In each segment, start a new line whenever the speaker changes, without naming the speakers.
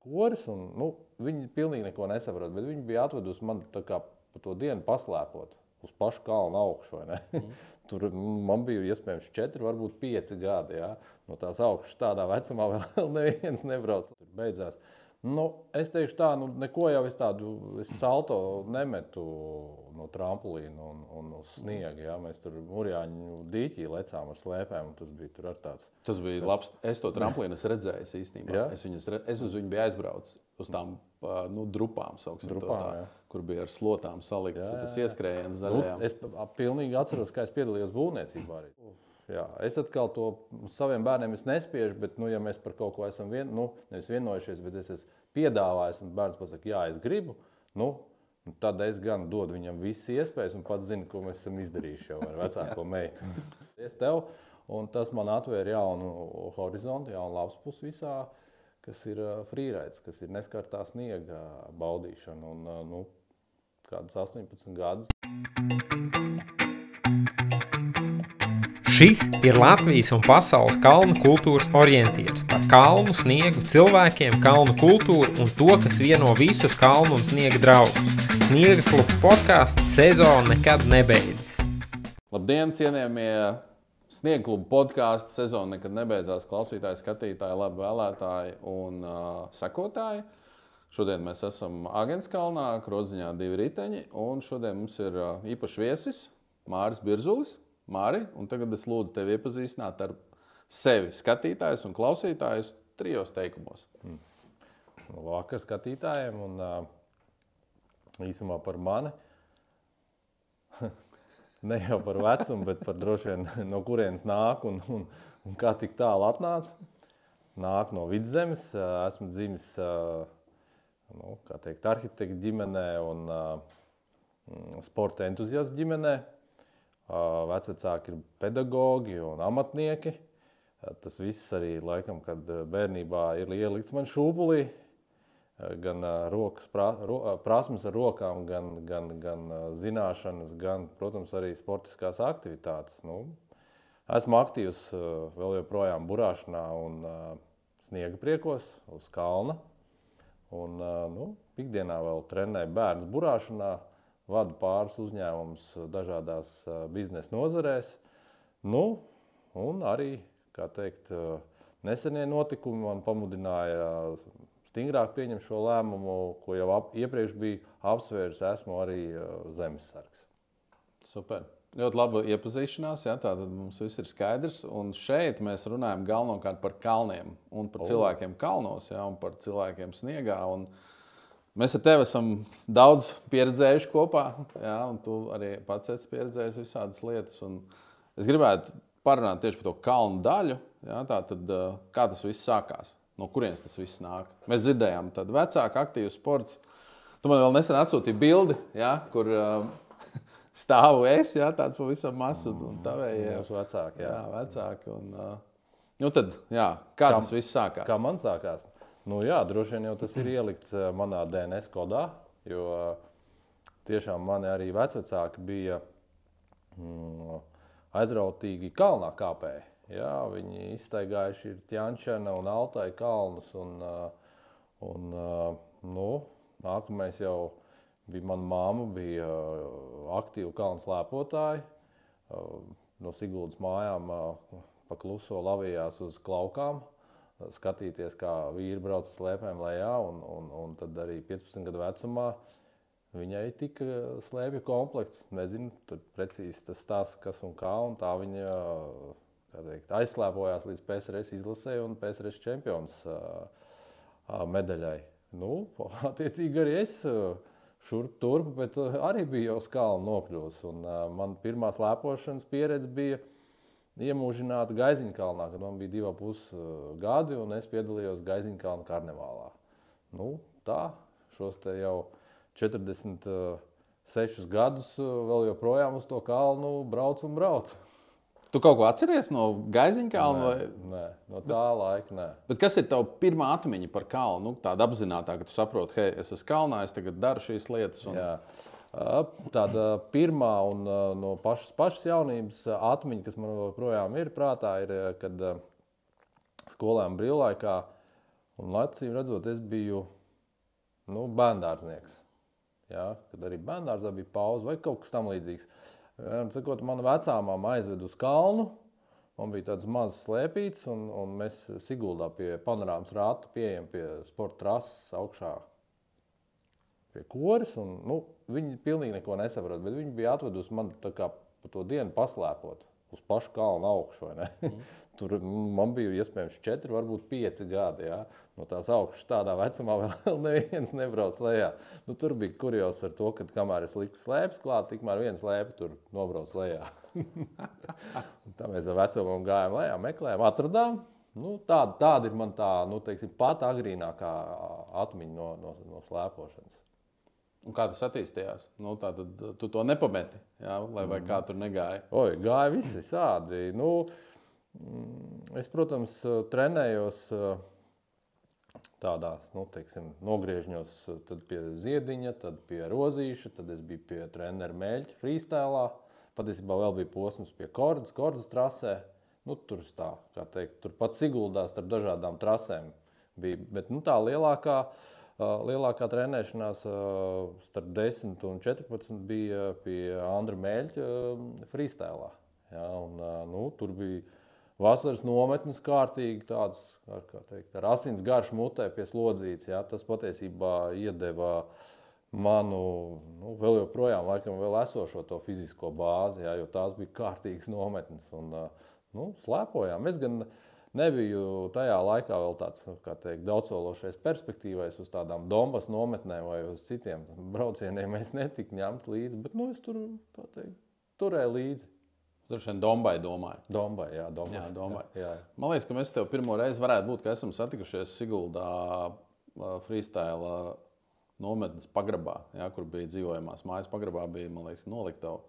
koris, un viņi pilnīgi neko nesaprot, bet viņi bija atvedusi man tā kā pa to dienu paslēpot uz pašu kalnu augšu, vai ne? Tur man bija iespējams 4, varbūt 5 gadi, jā. No tās augšas tādā vecumā vēl neviens nebrauc. Tur beidzās. Es teikšu tā, neko jau es salto nemetu no trampolīna un uz sniega, jā. Mēs tur Murjāņu dīķī lecām ar slēpēm, un tas bija tur ar tāds.
Tas bija labs. Es to trampolīnu redzēju īstenībā. Es uz viņu biju aizbraucis uz tām drupām, kur bija ar slotām salikts, tas ieskrējiens zaļajām.
Es pilnīgi atceros, ka es piedalījos būvniecībā arī. Jā, es atkal to saviem bērniem nespiežu, bet, ja mēs par kaut ko esam nevis vienojušies, bet es esmu piedāvājis, un bērns pasaka, jā, es gribu, tad es gan dodu viņam visas iespējas, un pats zinu, ko mēs esam izdarījuši jau ar vecāko meitu. Es tev, un tas man atvēra jaunu horizontu, jaunu lapspusi visā, kas ir freerides, kas ir neskartā sniega baudīšana, un, kādus 18 gadus.
Šis ir Latvijas un pasaules kalnu kultūras orientieris par kalnu, sniegu, cilvēkiem, kalnu kultūru un to, kas vieno visus kalnu un sniega draugus. Sniega klubs podcasts sezona nekad nebeidzas.
Labdien, cienījamie Sniega kluba podcasts sezona nekad nebeidzās klausītāji, skatītāji, labi vēlētāji un sekotāji. Šodien mēs esam Agenskalnā, Krodziņā 2 riteņi, un šodien mums ir īpašs viesis Māris Birzulis. Māri, un tagad es lūdzu tevi iepazīstināt ar sevi skatītājus un klausītājus 3 teikumos.
Vakar skatītājiem un īsumā par mani. Ne jau par vecumu, bet par droši vien no kurienes nāk un kā tik tālu atnāca. Nāk no Vidzemes, esmu dzimis, kā teikt, arhitektu ģimenē un sporta entuziastu ģimenē. Vecvecāki ir pedagogi un amatnieki. Tas viss arī, laikam, kad bērnībā ir ielikts man šūpulī. Gan prasmes ar rokām, gan zināšanas, gan, protams, arī sportiskās aktivitātes. Esmu aktīvs vēl joprojām burāšanā un sniega priekos uz kalna. Un, ikdienā vēl trenēju bērns burāšanā. Vadu pāris uzņēmumus dažādās biznesa nozarēs. Un arī, kā teikt, nesenie notikumi man pamudināja stingrāk pieņemt šo lēmumu, ko jau iepriekš biju apsvērs, esmu arī zemesargs.
Super. Ļoti laba iepazīšanās, jā, tātad mums viss ir skaidrs. Un šeit mēs runājam galvenokārt par kalniem un par cilvēkiem kalnos, jā, un par cilvēkiem sniegā. Un mēs ar tevi esam daudz pieredzējuši kopā, jā, un tu arī pats esi pieredzējis visādas lietas. Un es gribētu parunāt tieši par to kalnu daļu, jā, tātad kā tas viss sākās, no kurienes tas viss nāk. Mēs dzirdējām tādu vecāku aktīvu sports. Tu man vēl nesen atsūtīji bildi, jā, kur stāvu es, jā, tāds pavisam masu un tavējie.
Mūsu vecāki, jā.
Jā, vecāki. Un, tad, jā, kā tas viss sākās?
Kā man sākās? Jā, droši vien jau tas ir ielikts manā DNS kodā, jo tiešām mani arī vecvecāki bija aizrautīgi kalnā kāpēji. Jā, viņi izstaigājuši ir Tjančana un Altai kalnus, un nākamais jau bija mana mamma, bija aktīva kalnu slēpotāji. No Siguldas mājām pa kluso lavījās uz Klaukām. Skatīties, kā vīri brauc uz slēpēm lejā, un tad arī 15 gadu vecumā viņai tika slēpju komplekts. Nezinu, tad precīzi tas stāsts, kas un kā, un tā viņa, kā teikt, aizslēpojās līdz PSRS izlasē un PSRS čempions medaļai. Attiecīgi arī es šurp turp, bet arī biju jau uz kalnu nokļuvis, un man pirmā slēpošanas pieredze bija iemūžināta Gaiziņkalnā, kad man bija 2,5 gadi, un es piedalījos Gaiziņkalna karnevālā. Tā, šos te jau 46 gadus vēl joprojām uz to kalnu brauc.
Tu kaut ko atceries no Gaiziņkalna?
Nē, no tā laika nē.
Bet kas ir tava pirmā atmiņa par kalnu? Tāda apzinātā, ka tu saproti, hei, es esmu kalnā, es tagad daru šīs lietas.
Jā. Tāda pirmā un no pašas jaunības atmiņa, kas man joprojām ir prātā, ir, kad skolēm brīvlaikā Un acīm redzot, es biju bērndārznieks. Ja, kad arī bērndārzā bija pauze vai kaut kas tam līdzīgs. Sakot, mana vecāmāma aizved uz kalnu. Man bija tāds mazs slēpīts, un mēs Siguldā pie panorāmas rāta pieejam pie sporta trases augšā pie koris. Un, viņi pilnīgi neko nesaprot, bet viņi bija atvedusi man tā kā pa to dienu paslēpot uz pašu kalnu augšu. Vai ne? Tur man bija iespējams 4, varbūt 5 gadi. Ja? No tās augšas tādā vecumā vēl neviens nebrauc lejā. Tur bija kurjos ar to, ka kamēr es liku slēpes klāt, tikmēr viens slēpi tur nobrauc lejā. Tā mēs ar vecumam gājām lejā, meklējām, atradām. Tāda ir man tā, teiksim, pat agrīnākā atmiņa no slēpošanas.
Un kā tas attīstījās? Tātad tu to nepameti, jā? Vai kā tur negāja?
Gāja visi sādi. Es, protams, trenējos tādās, teiksim, nogriežņos tad pie Ziediņa, tad pie Rozīša, tad es biju pie trenera Mēļķa freestylā. Patiesībā vēl bija posms pie Kordas trasē. Tur tā, kā teikt, tur pat Siguldā starp dažādām trasēm bija. Bet tā lielākā trenēšanās starp 10 un 14 bija pie Andra Mēļķa freestylā. Ja, un, tur bija vasaras nometnes kārtīgi tāds, kā teikt, ar asins garšu mutē pie slodzītes. Ja, tas patiesībā iedeva manu, vēl joprojām laikam vēl esošo to fizisko bāzi, ja, jo tās bija kārtīgas nometnes. Un, slēpojām. Es gan nebiju tajā laikā vēl tāds, kā teikt, daudzsološais perspektīvais uz tādām Donbas nometnēm vai uz citiem braucieniem. Es netiku ņemt līdzi, bet es tur, kā teikt, turēju līdzi.
Tur šodien Dombai domāju.
Dombai. Jā.
Man liekas, ka mēs tev pirmo reizi varētu būt, ka esam satikušies Siguldā freestyle nometnes pagrabā, ja, kur bija dzīvojamās mājas pagrabā, bija, man liekas, noliktava.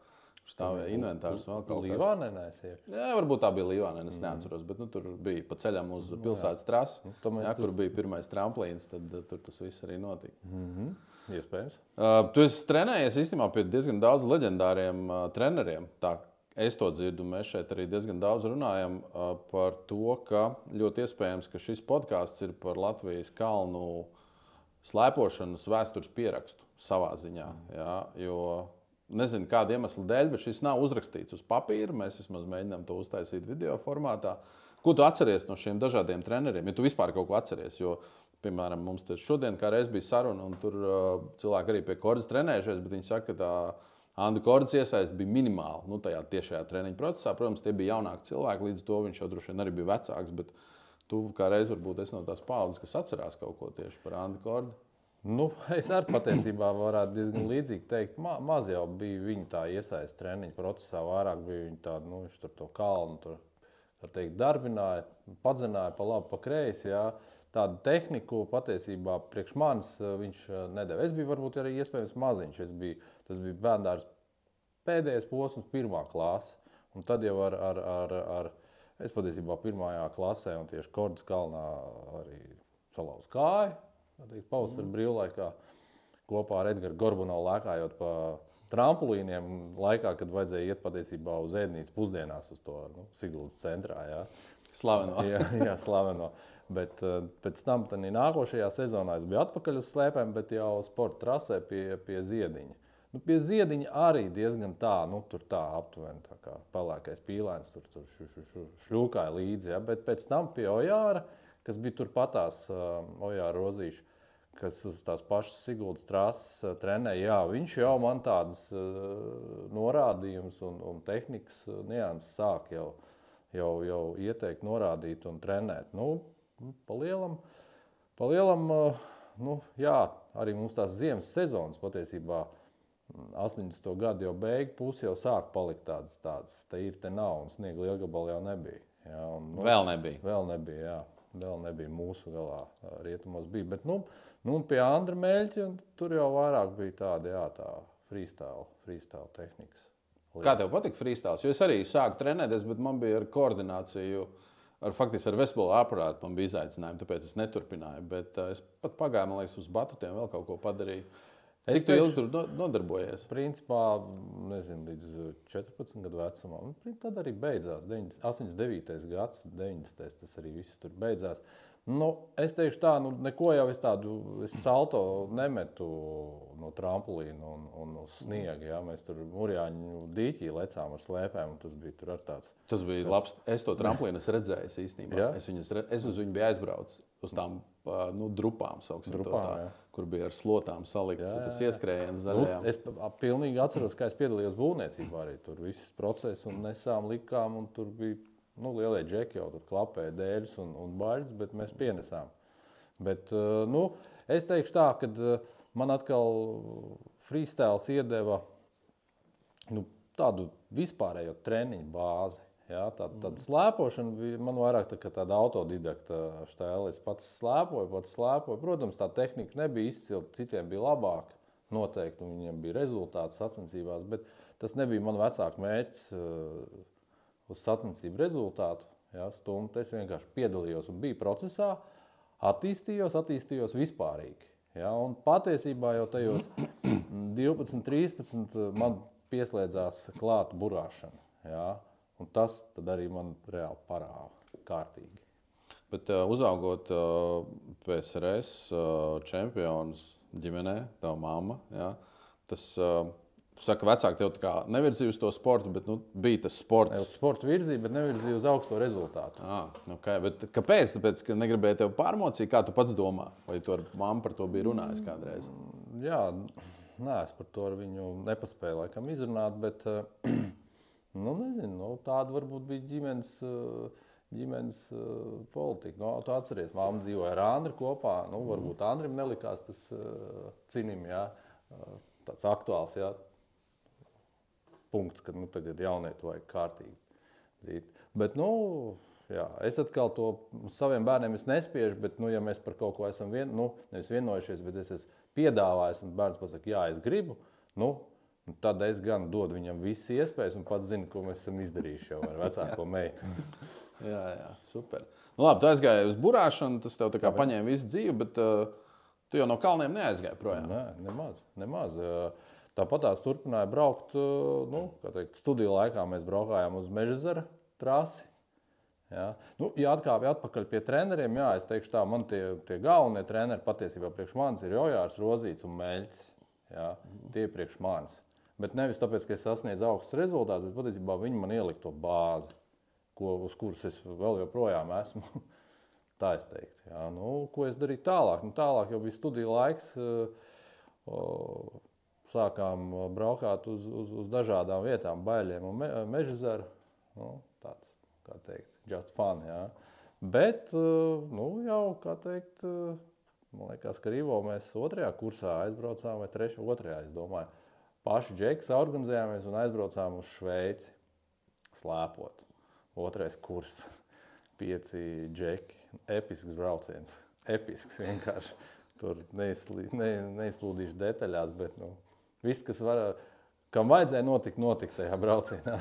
Stāvēja inventārs vēl kaut kas.
Līvānenēs ir?
Jā, varbūt tā bija Līvānena, es neatceros, bet tur bija pa ceļam uz pilsētas trasi, kur bija pirmais tramplīns, tad tur tas viss arī notika.
Iespējams.
Tu esi trenējies īstenībā pie diezgan daudz leģendāriem treneriem. Tā, es to dzirdu, mēs šeit arī diezgan daudz runājam par to, ka ļoti iespējams, ka šis podcasts ir par Latvijas kalnu slēpošanas vēstures pierakstu savā ziņā. Ja, jo nezinu, kāda iemesla dēļ, bet šis nav uzrakstīts uz papīra. Mēs vismaz mēģinām to uztaisīt video formātā. Ko tu atceries no šiem dažādiem treneriem? Ja tu vispār kaut ko atceries, jo, piemēram, mums šodien kā reiz bija saruna, un tur cilvēki arī pie Kordas trenējušies, bet viņi saka, ka tā Anda Kordas iesaist bija minimāla tajā tiešajā treniņu procesā. Protams, tie bija jaunāki cilvēki, līdz to viņš jau droši vien arī bija vecāks, bet tu kā reiz varbūt esi no tās paudzes, kas atcerās kaut ko tieši par Andu Kordu.
Es arī patiesībā varētu diezgan līdzīgi teikt. Maz jau bija viņa tā iesaist treniņu procesā, vairāk bija viņa tāda, viņš tur to kalnu tur, kā teikt, darbināja, padzināja pa labi, pa kreisi, jā. Tādu tehniku patiesībā priekš manis viņš nedeva. Es biju varbūt arī iespējams maziņš. Tas bija bērndārs pēdējais posms, 1. klase. Un tad jau es patiesībā 1. klasē un tieši Kordas kalnā arī salauzu kāju. Pavasara brīvlaikā kopā ar Edgaru Gorbunovu lēkājot pa trampolīniem laikā, kad vajadzēja iet patiesībā uz ēdnīcu pusdienās uz to Siguldas centrā. Jā.
Slaveno.
Jā, slaveno. Bet pēc tam nākošajā sezonā es biju atpakaļ uz slēpēm, bet jau sporta trasē pie Ziediņa. Pie Ziediņa arī diezgan tā, tur tā aptuveni tā kā pelēkais pīlēns, tur šļūkāja līdzi. Ja? Bet pēc tam pie Ojāra, kas bija turpatās Ojāra Rozīša, kas uz tās pašas Siguldas trases trenēja, jā, viņš jau man tādus norādījumus un tehnikas nianses sāk jau ieteikt, norādīt un trenēt. Pa lielam, jā, arī mums tās ziemas sezonas patiesībā 80. gadu jau beigu pusi jau sāk palikt tādas, te ir, te nav, un sniega lielgabali jau nebija. Jā, un,
Vēl nebija.
Vēl nebija, jā. Vēl nebija mūsu galā, rietumos bija. Bet, pie Andra Mēļķa tur jau vairāk bija tāda, jā, tā freestyle tehnikas.
Kā tev patika freestyles? Jo es arī sāku trenēties, bet man bija ar koordināciju, faktiski ar vestibular aparātu man bija izaicinājumi, tāpēc es neturpināju. Bet es pat pagāju, man liekas, uz batutiem vēl kaut ko padarīju. Cik tu ilgi tur nodarbojies?
Principā, nezinu, līdz 14 gadu vecumā. Tad arī beidzās. 89. gads, 90. tas arī viss tur beidzās. Nu, es teikšu tā, neko jau es salto nemetu no trampolīna un uz sniega. Ja? Mēs tur Murjāņu dīķī lecām ar slēpēm, un tas bija tur ar tāds.
Tas bija labs. Es to trampolīnu redzēju īstenībā.
Ja?
Es uz viņu biju aizbraucis uz tām drupām, kur bija ar slotām salikts. Tas ieskrējiens zaļajām.
Es pilnīgi atceros, ka es piedalījos būvniecībā arī. Tur viss process un nesām likām, un tur bija lielie džeki jau tur klapēja dēļus un baļus, bet mēs pienesām. Bet, es teikšu tā, ka man atkal freestyles iedeva tādu vispārējo treniņu bāzi. Ja? Tāda slēpošana bija man vairāk tā, tāda autodidakta štēle. Es pats slēpoju. Protams, tā tehnika nebija izcila, citiem bija labāka noteikti, un viņiem bija rezultāti sacensībās, bet tas nebija man vecāku mērķis uz sacensību rezultātu, ja, stumt. Es vienkārši piedalījos un biju procesā, attīstījos vispārīgi. Ja, un patiesībā jau tajos 12, 13 man pieslēdzās klāt burāšana. Ja, un tas tad arī man reāli parāda kārtīgi.
Bet uzaugot PSRS čempionus ģimenē, tava mamma, ja, tas... Saka, vecāki tev nevirzīja uz to sportu, bet bija tas sports.
Uz sportu virzīja, bet nevirzīja uz augsto rezultātu.
Okay. Bet kāpēc? Tāpēc, ka negribēja tev pārmocīt, kā tu pats domā? Vai tu ar mammu par to biji runājis kādreiz?
Jā, es par to ar viņu nepaspēju laikam izrunāt, bet nezinu, tāda varbūt bija ģimenes politika. Tu atceries, mamma dzīvoja ar Andri kopā, varbūt Andrim nelikās tas cinim, jā, tāds aktuāls, jā. Punkts, ka tagad jaunieti vajag kārtīgi dzīt. Bet, jā, es atkal to saviem bērniem nespiežu, bet, ja mēs par kaut ko esam nevis vienojušies, bet es esmu piedāvājis, un bērns pasaka, jā, es gribu, tad es gan dodu viņam visas iespējas un pats zinu, ko mēs esam izdarījuši jau ar vecāko meitu.
Jā, super. Labi, tu aizgāji uz burāšanu, tas tev tā kā paņēma visu dzīvi, bet tu jau no kalniem neaizgāji projām.
Nē, nemaz. Tāpat tās turpināja braukt, studiju laikā mēs braukājām uz Mežezera trasi. Ja, ja atkāpja atpakaļ pie treneriem, jā, es teikšu tā, man tie galvenie treneri patiesībā priekš manis ir Jojārs, Rozīts un Meļķis. Ja, tie priekš manis. Bet nevis tāpēc, ka es sasniedzu augstus rezultātus, bet patiesībā viņi man ielika to bāzi, uz kuras es vēl joprojām esmu. Tā es teiktu. Ja, ko es darīju tālāk? Tālāk jau bija studiju laiks. Sākām braukāt uz dažādām vietām, Baļļiem un Mežezeru. Tāds, kā teikt, just fun, jā. Bet, jau, kā teikt, man liekas, ka Rivo mēs 2. kursā aizbraucām, vai 3. es domāju. Paši džeki organizējāmies un aizbraucām uz Šveici slēpot. 2. kurs, 5 džeki, episks brauciens. Episks vienkārši. Tur neizplūdīšu detaļās, bet, viss, kas kam vajadzēja notikt tajā braucienā.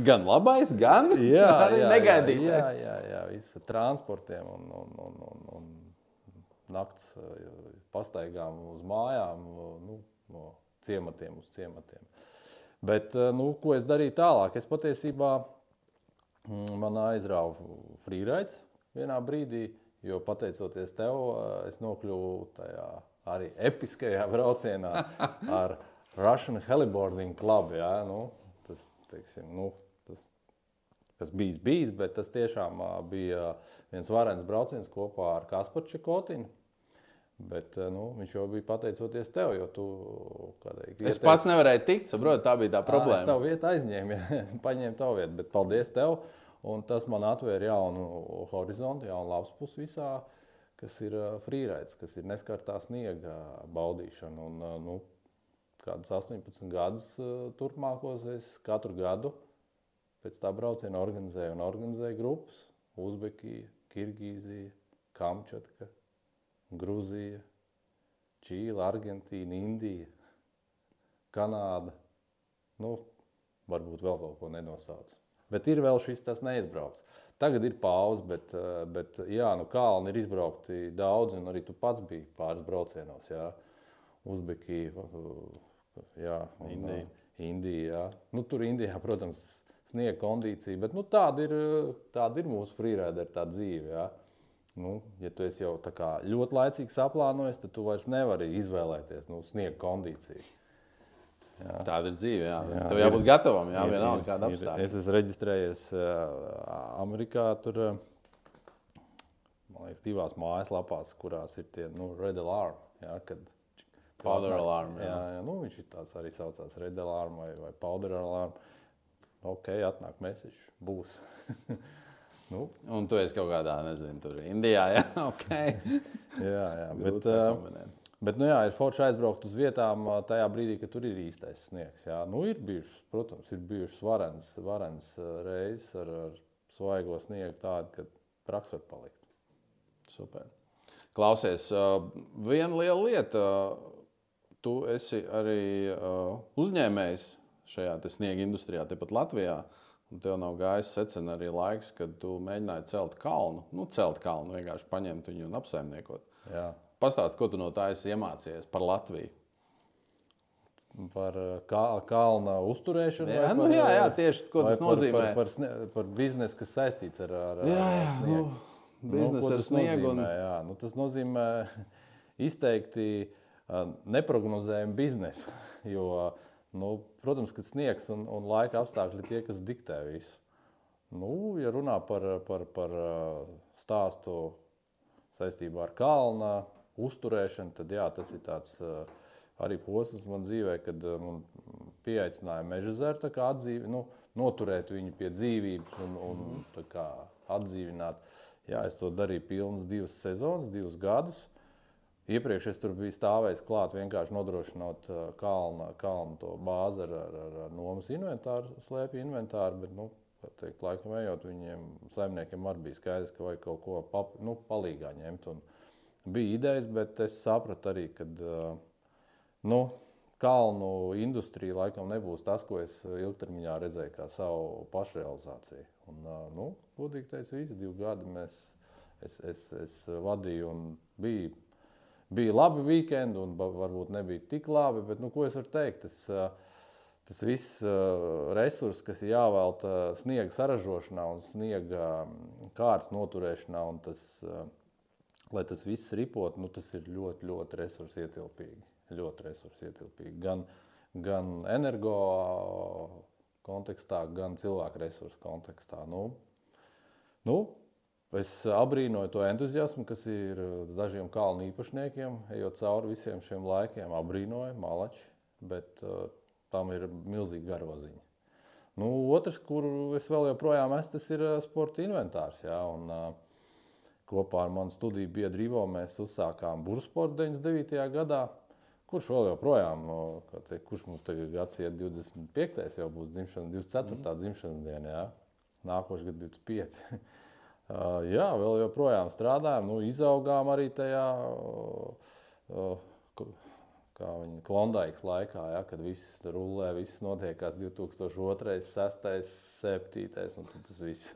Gan labais, gan arī negaidītais.
Jā, viss ar transportiem un nakts pastaigām uz mājām, no ciematiem uz ciematiem. Bet, ko es darīju tālāk? Es patiesībā man aizrāvu freerides vienā brīdī, jo pateicoties tev, es nokļuvu tajā arī episkajā braucienā ar Russian Heliboarding Club. Ja? Tas, teiksim, kas bijis, bet tas tiešām bija viens varens brauciens kopā ar Kasparu Čekotinu. Bet viņš jau bija pateicoties tev, jo tu...
Es pats nevarēju tikt, saprotu, tā bija tā problēma.
Es tavu vietu aizņēmu, paņēmu tavu vietu, bet paldies tev. Un tas man atvēra jaunu horizontu, jaunu labspus visā, kas ir freerides, kas ir neskartā sniega baudīšana. Un, kādus 18 gadus turpmākos es katru gadu pēc tā brauciena organizēju grupas. Uzbekija, Kirgīzija, Kamčatka, Gruzija, Čīle, Argentīna, Indija, Kanāda. Varbūt vēl kaut ko nenosauc. Bet ir vēl šis tas neizbrauc. Tagad ir pauze, bet jā, kalni ir izbraukti daudz, un arī tu pats biji pāris braucienos, jā. Uzbekija, jā, Indija, jā. Tur Indijā, protams, sniega kondīcija, bet tāda ir mūsu freerider tā dzīve, jā. Ja tu esi jau tā kā ļoti laicīgi saplānojis, tad tu vairs nevari izvēlēties sniega kondīciju.
Jā. Tāda ir dzīve, jā. Tev jābūt gatavam, vienalga kāda apstākļa.
Es esmu reģistrējies Amerikā, tur, man liekas, 2 mājaslapās, kurās ir tie, red alarm, kad
powder alarm,
jā. Viņš ir tāds arī saucās red alarm vai powder alarm. Ok, atnāk message, būs.
Un tu esi kaut kādā, nezinu, tur Indijā, jā, ok.
jā, bet ir forši aizbraukt uz vietām tajā brīdī, kad tur ir īstais sniegs. Jā. Ir bijušas, protams, varens reizes ar svaigo sniegu tādu, ka praks var palikt.
Super. Klausies, viena liela lieta, tu esi arī uzņēmējs šajā sniega industrijā, tepat Latvijā. Un tev nav gājis secen arī laiks, kad tu mēģināji celt kalnu. Celt kalnu, vienkārši paņemt viņu un apsaimniekot.
Jā.
Pastāst, ko tu no tā esi iemācījies par Latviju?
Par kalna uzturēšanu?
Jā, tieši, ko tas nozīmē.
Par biznesu, kas saistīts ar
sniegu. Biznesu ar sniegu.
Tas nozīmē izteikti neprognozējumu biznesu, jo protams, ka sniegs un laika apstākļi tie, kas diktē visu. Ja runā par stāstu saistībā ar kalna uzturēšanu, tad tas ir tāds arī posms man dzīvē, kad man pieaicināja Mežazeru noturēt viņu pie dzīvības un tā kā atdzīvināt. Jā, es to darīju pilnas 2 sezonas, 2 gadus. Iepriekš es tur biju stāvējis klāt, vienkārši nodrošinot kalnu to bāzi ar nomas inventāru, slēpju inventāru, bet, laikam ejot, viņiem saimniekiem arī bija skaidrs, ka vajag kaut ko palīgā ņemt. Un bija idejas, bet es sapratu arī, ka kalnu industrija laikam nebūs tas, ko es ilgtermiņā redzēju kā savu pašrealizāciju. Un, godīgi teicu, visi 2 gadi es vadīju un bija labi vīkendi un varbūt nebija tik labi, bet ko es varu teikt? Tas viss resurss, kas ir jāvelta sniega saražošanā un sniega kārtas noturēšanā, un lai tas viss ripot, tas ir ļoti, ļoti resursietilpīgi. Ļoti resursietilpīgi. Gan energo kontekstā, gan cilvēku resursu kontekstā. Es abrīnoju to entuziasmu, kas ir dažiem kalnu īpašniekiem, ejot cauri visiem šiem laikiem. Abrīnoju, malači, bet tam ir milzīga garvoziņa. Otrs, kuru es vēl joprojām esmu, tas ir sporta inventārs. Jā, un kopā ar manu studiju biedru Ivo mēs uzsākām Bursportu 99. gadā, kurš vēl joprojām, kurš mums tagad gads iet 25. jau būs dzimšanas, 24. dzimšanas diena, jā, nākošais gadu 25. Jā, vēl joprojām strādājam, izaugām arī tajā Klondaikas laikā, kad viss rullē, viss notiekās 2002, 2006, 2007, un tas viss.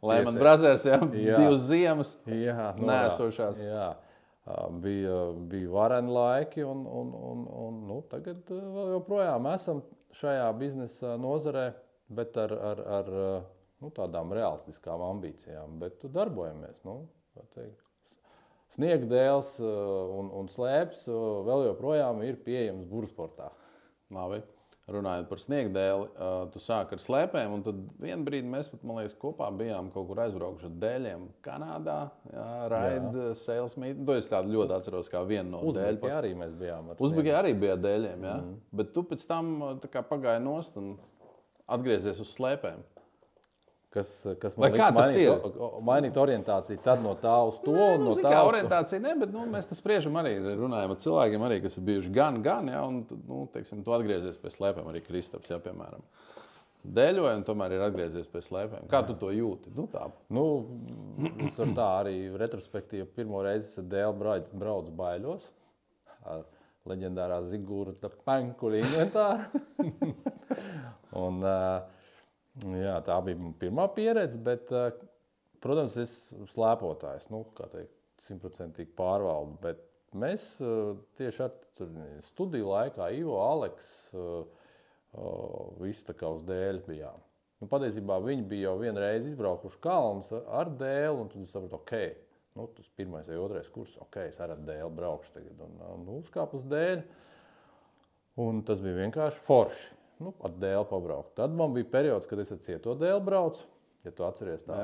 Lehman Brothers, jā, 2 ziemas nēsošās.
Jā, bija vareni laiki, un tagad vēl joprojām esam šajā biznesa nozarē, bet ar tādām realistiskām ambīcijām, bet darbojamies. Sniegdēls un slēpes vēl joprojām ir pieejams Bursportā.
Labi. Runājot par sniegdēli, tu sāki ar slēpēm, un tad vienu brīdi mēs pat, man liekas, kopā bijām kaut kur aizbraukuši ar dēļiem Kanādā, Raid Sales Meeting. To es kādu ļoti atceros kā vienu no dēļu.
Uzbekijā arī mēs bijām ar
Uzbekijā arī bija dēļiem, jā. Bet tu pēc tam tā kā pagāji nost un atgriezies uz slēpēm.
Kas man liek mainīt orientāciju tad no tā uz to un no tā uz
orientācija ne, bet mēs tas spriežam arī, runājam ar cilvēkiem arī, kas ir bijuši gan, jā, un teiksim, tu atgriezies pie slēpēm, arī Kristaps, jā, piemēram. Dēļoja un tomēr ir atgriezies pie slēpēm. Kā tu to jūti?
Es varu tā arī retrospektīvi pirmo reizi ar dēlu braucu Baiļos ar leģendārā Zigurta Penkuļa inventāru. Un jā, tā bija pirmā pieredze, bet, protams, es slēpotājs, kā teikt, 100% pārvaldu, bet mēs tieši ar studiju laikā Ivo, Aleks, visi tā kā uz dēļu bijām. Patiesībā viņi bija jau vienreiz izbraukuši kalnus ar dēlu, un tad es sapratu, tas pirmais vai otrais kurs, es ar dēli braukšu tagad un uzkāpu uz dēļu. Un tas bija vienkārši forši, ar dēli pabraukt. Tad man bija periods, kad es ar cieto dēli braucu. Ja tu atceries tā,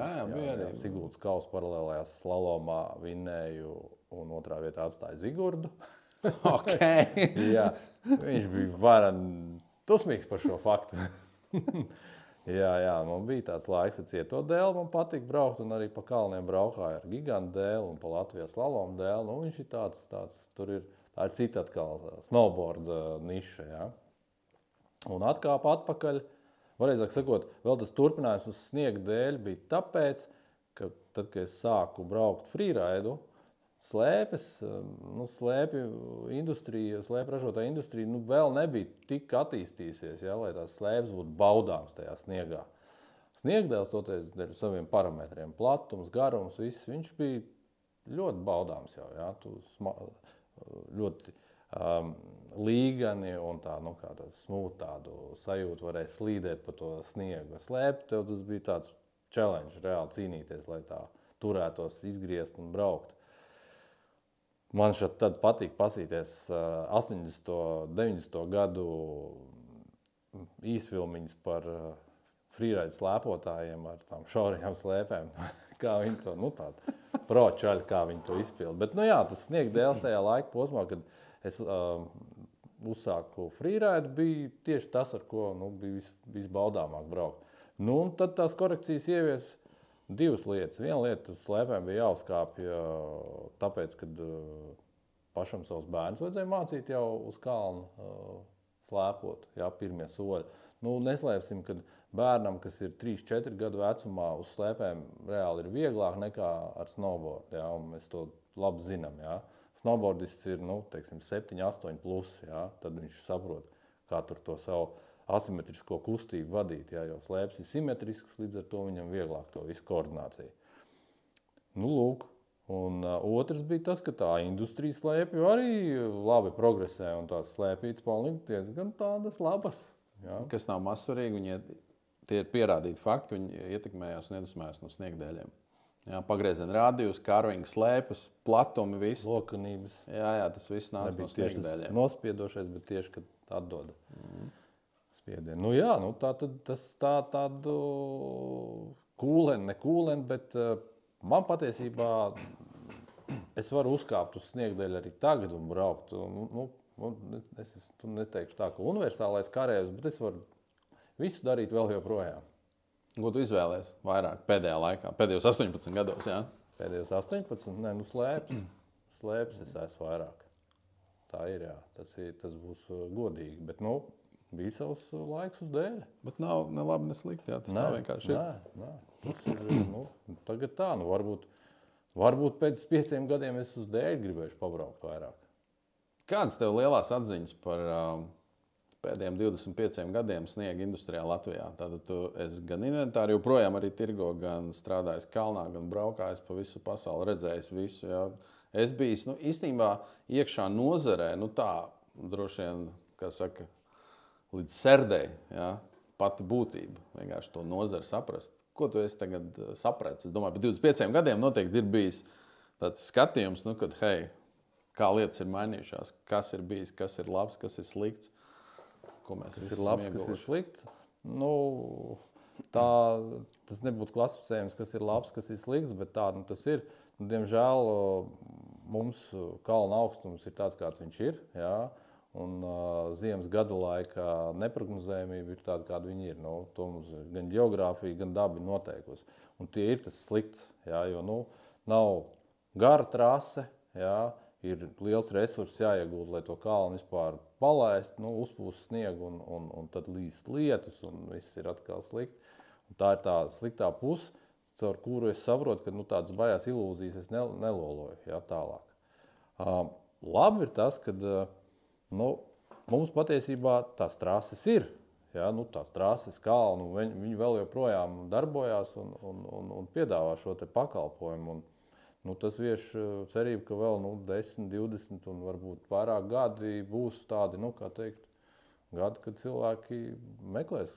Siguldas kausa paralēlajā slalomā vinnēju un otrā vietā atstāju Zigurdu. Jā, viņš bija varan dusmīgs par šo faktu. jā, man bija tāds laiks ar cieto dēli, man patīk braukt un arī pa kalniem braukāju ar gigantu dēli un pa Latvijas slalomu dēli. Viņš ir tāds, tur ir, tā ir cita atkal snowboard niša, jā. Un atkāpa atpakaļ. Varēzāk sakot, vēl tas turpinājums uz sniega dēļ bija tāpēc, ka tad, kad es sāku braukt freeraidu, slēpju industrija, slēpju ražotāja industrija vēl nebija tik attīstījusies, lai tās slēpes būtu baudāms tajā sniegā. Sniegdēls toties dēļ saviem parametriem, platums, garums, viss, viņš bija ļoti baudāms jau, ļoti līgani un tā, kāda smūta tādu sajūtu varēja slīdēt pa to sniegu. Slēpt, tev tas bija tāds challenge, reāli cīnīties, lai tā turētos, izgriezt un braukt. Man šeit tad patīk pasīties 80. 90. gadu īsfilmiņas par freeride slēpotājiem ar tām šaurajām slēpēm. Kā viņi to, tādu pro-čaļu, kā viņi to izpilda. Bet, tas sniegdēls tajā laika posmā, kad es uzsāku freeride, bija tieši tas, ar ko bija visbaudāmāk braukt. Un tad tās korekcijas ievies divas lietas. Viena lieta, slēpēm bija jāuzkāpj, tāpēc, kad pašam savus bērnus vajadzēja mācīt jau uz kalnu slēpot, pirmie soļi. Neslēpsim, kad bērnam, kas ir 3-4 gadu vecumā, uz slēpēm reāli ir vieglāk nekā ar snowboard, un mēs to labi zinām, Snowboardists ir, 7-8 plus, tad viņš saprot, kā tur to savu asimetrisko kustību vadīt, jo slēpes ir simetrisks, līdz ar to viņam vieglāk to visu koordināciju. Lūk, un otrs bija tas, ka tā industrija slēpju arī labi progresē, un tās slēpītas palika diezgan tādas labas.
Kas nav mazsvarīgi, tie ir pierādīti fakti, ka viņi ietekmējās un iedvesmējās no sniegdēļiem. Pagrieziena rādījus, karvinga slēpes, platumi, viss.
Lokanības.
Jā, tas viss nāca no sniegdēļiem.
Tas nospiedošais, bet tieši, kad atdod spiedienu. Tādu kūleni, ne kūleni, bet man patiesībā es varu uzkāpt uz sniegdēļu arī tagad un braukt. Es neteikšu tā, ka universālais karējs, bet es varu visu darīt vēl joprojām.
Ko tu izvēlējies vairāk pēdējā laikā, pēdējos 18 gados, jā?
Pēdējos 18? Nē, slēpes es esmu vairāk. Tā ir, jā. Tas būs godīgi, bet, bija savs laiks uz dēļ.
Bet nav ne labi, ne slikti, jā, tas tā vienkārši ir.
Nē, tas ir, tagad tā, varbūt pēc 5 gadiem es uz dēļ gribēšu pabraukt vairāk.
Kādas tev lielās atziņas par pēdējiem 25 gadiem sniega industrijā Latvijā? Tātad tu esi gan inventāri joprojām arī tirgo, gan strādājis kalnā, gan braukājis pa visu pasauli, redzējis visu. Jā. Es biju īstenībā iekšā nozarē, tā droši vien, kā saka, līdz serdei, pati būtība, vienkārši to nozari saprast. Ko tu esi tagad sapratis? Es domāju, pa 25 gadiem noteikti ir bijis tāds skatījums, kad, kā lietas ir mainījušās, kas ir bijis, kas ir labs, kas ir slikts.
Kas ir labs, kas ir slikts. Tas nebūtu klasificējums, kas ir labs, kas ir slikts, bet tā tas ir. Diemžēl mums kalna augstums ir tāds, kāds viņš ir. Un ziemas gada laikā neprognozējumība ir tāda, kāda viņi ir. To mums gan geogrāfija, gan daba ir noteikusi. Un tie ir tas slikts, jo nav gara trase, ir liels resurss jāiegūt, lai to kalnu vispār palaist, uzpūst sniegu un tad līst lietus un viss ir atkal slikti. Un tā ir tā sliktā puse, caur kuru es saprotu, ka tādas bajās ilūzijas es neloloju tālāk. Labi ir tas, ka mums patiesībā tās trases ir. Tās trases, kalnu, viņi vēl joprojām darbojās un piedāvā šo te pakalpojumu. Tas vieš cerību, ka vēl 10, 20 un varbūt vairāk gadi būs tādi, gadi, kad cilvēki meklēs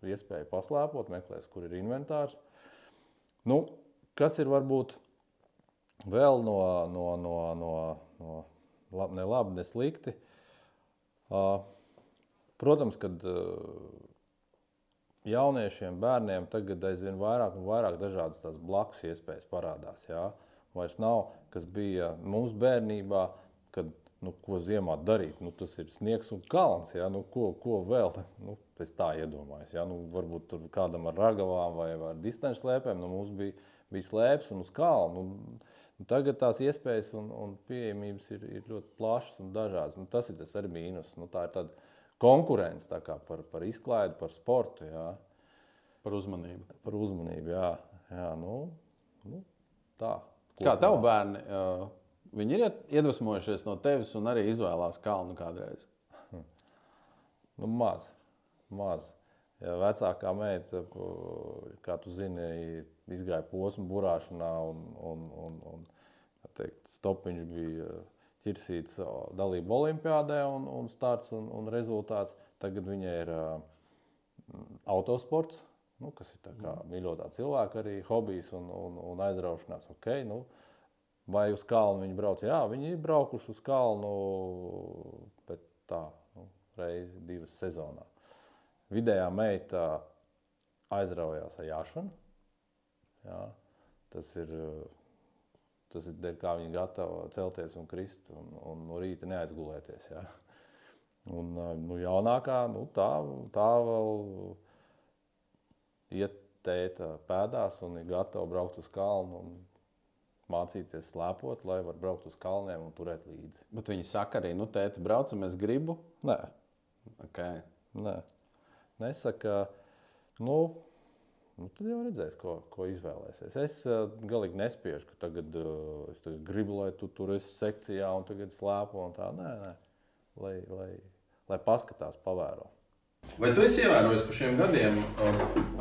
iespēju paslēpot, meklēs, kur ir inventārs. Kas ir varbūt Vēl no ne labi, ne slikti. Protams, kad jauniešiem, bērniem tagad aizvien vairāk un vairāk dažādas tās blakus iespējas parādās. Jā. Vairs nav, kas bija mums bērnībā, kad, ko ziemā darīt. Tas ir sniegs un kalns, jā. Ko vēl? Es tā iedomājos. Jā. Varbūt tur kādam ar ragavām vai ar distanču slēpēm, mums bija slēpes un uz kalnu. Tagad tās iespējas un pieejamības ir ļoti plašas un dažādas. Tas ir tas arī mīnus. Tā ir tāda konkurence tā kā par izklaidi, par sportu. Jā.
Par uzmanību.
Par uzmanību, jā. Tā.
Kā tev bērni, viņi ir iedvesmojušies no tevis un arī izvēlās kalnu kādreiz?
Maz. Ja vecākā meita, kā tu zini, izgāja posmu burāšanā un stopiņš bija ķirsīts dalību olimpiādē un starts un rezultāts. Tagad viņai ir autosports, kas ir tā kā mīļotā cilvēka arī hobijs un aizraušanās. Okay, vai uz kalnu viņi brauc? Jā, viņi ir braukuši uz kalnu, bet tā, reizi, 2 sezonā. Vidējā meita aizraujās ar jāšanu. Jā, tas ir dēļ, kā viņa gatava celties un krist un no rīta neaizgulēties. Jā. Un jaunākā, tā vēl iet tēta pēdās un ir gatava braukt uz kalnu un mācīties slēpot, lai var braukt uz kalniem un turēt līdzi.
Bet viņi saka arī, tēti, braucam, es gribu?
Nē.
Okay.
Nē. Nesaka, tad jau redzēs, ko izvēlēsies. Es galīgi nespiežu, ka tagad es gribu, lai tu tur esi sekcijā un tagad slēpo un tā. Nē. Lai paskatās, pavēro.
Vai tu esi ievērojis par šiem gadiem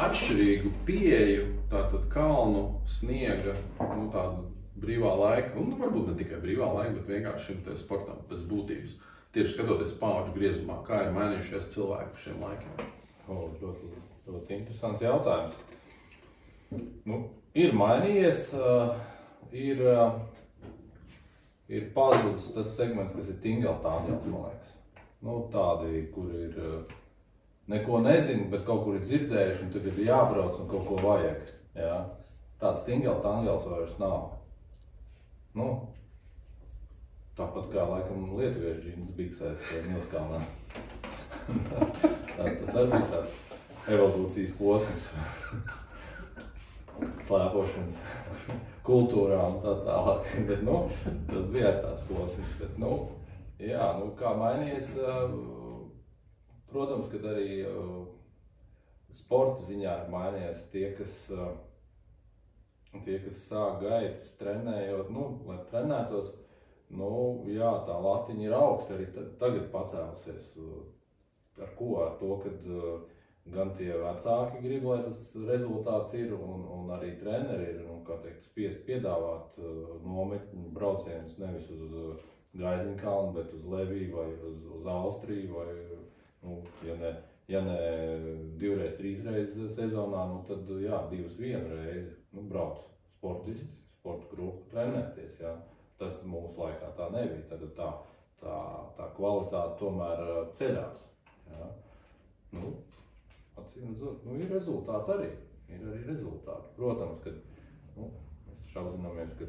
atšķirīgu pieeju, tātad kalnu, sniega, tādu brīvā laika, varbūt ne tikai brīvā laika, bet vienkārši šim sportam pēc būtības? Tieši skatoties paudžu griezumā, kā ir mainījušies cilvēki par šiem laikiem?
Ļoti interesants jautājums. Ir mainījies, ir pazudis tas segments, kas ir tingeltāngels, man liekas. Tādi, kuri ir neko nezinu, bet kaut kur ir dzirdējuši, un tagad ir jābrauc un kaut ko vajag. Jā. Tāds tingeltāngels vairs nav. Tāpat kā laikam lietuviešu džins biksēs Milskalnā. Tas arī bija tāds evolūcijas posms. Slēpošanas kultūrā un tā tālāk. Bet, tas bija arī tāds posms. Bet, kā mainījies, protams, kad arī sporta ziņā ir mainījies tie, kas sāk gaitas trenējot, lai trenētos. Tā latiņa ir augsta, arī tagad pacēlusies. Ar ko? Ar to, kad gan tie vecāki grib, lai tas rezultāts ir, un arī treneri ir, spiest piedāvāt nometņu braucienus nevis uz Gaiziņkalnu, bet uz Leviju vai uz Austriju, vai, ja ne 2 reiz, 3 reizes sezonā, tad 2 1 reizi, brauc sportisti, sporta grupa trenēties, jā. Tas mūsu laikā tā nebija. Tad tā kvalitāte tomēr ceļās. Jā. Acīm redzot, ir rezultāti arī. Ir arī rezultāti. Protams, kad mēs šauzināmies, ka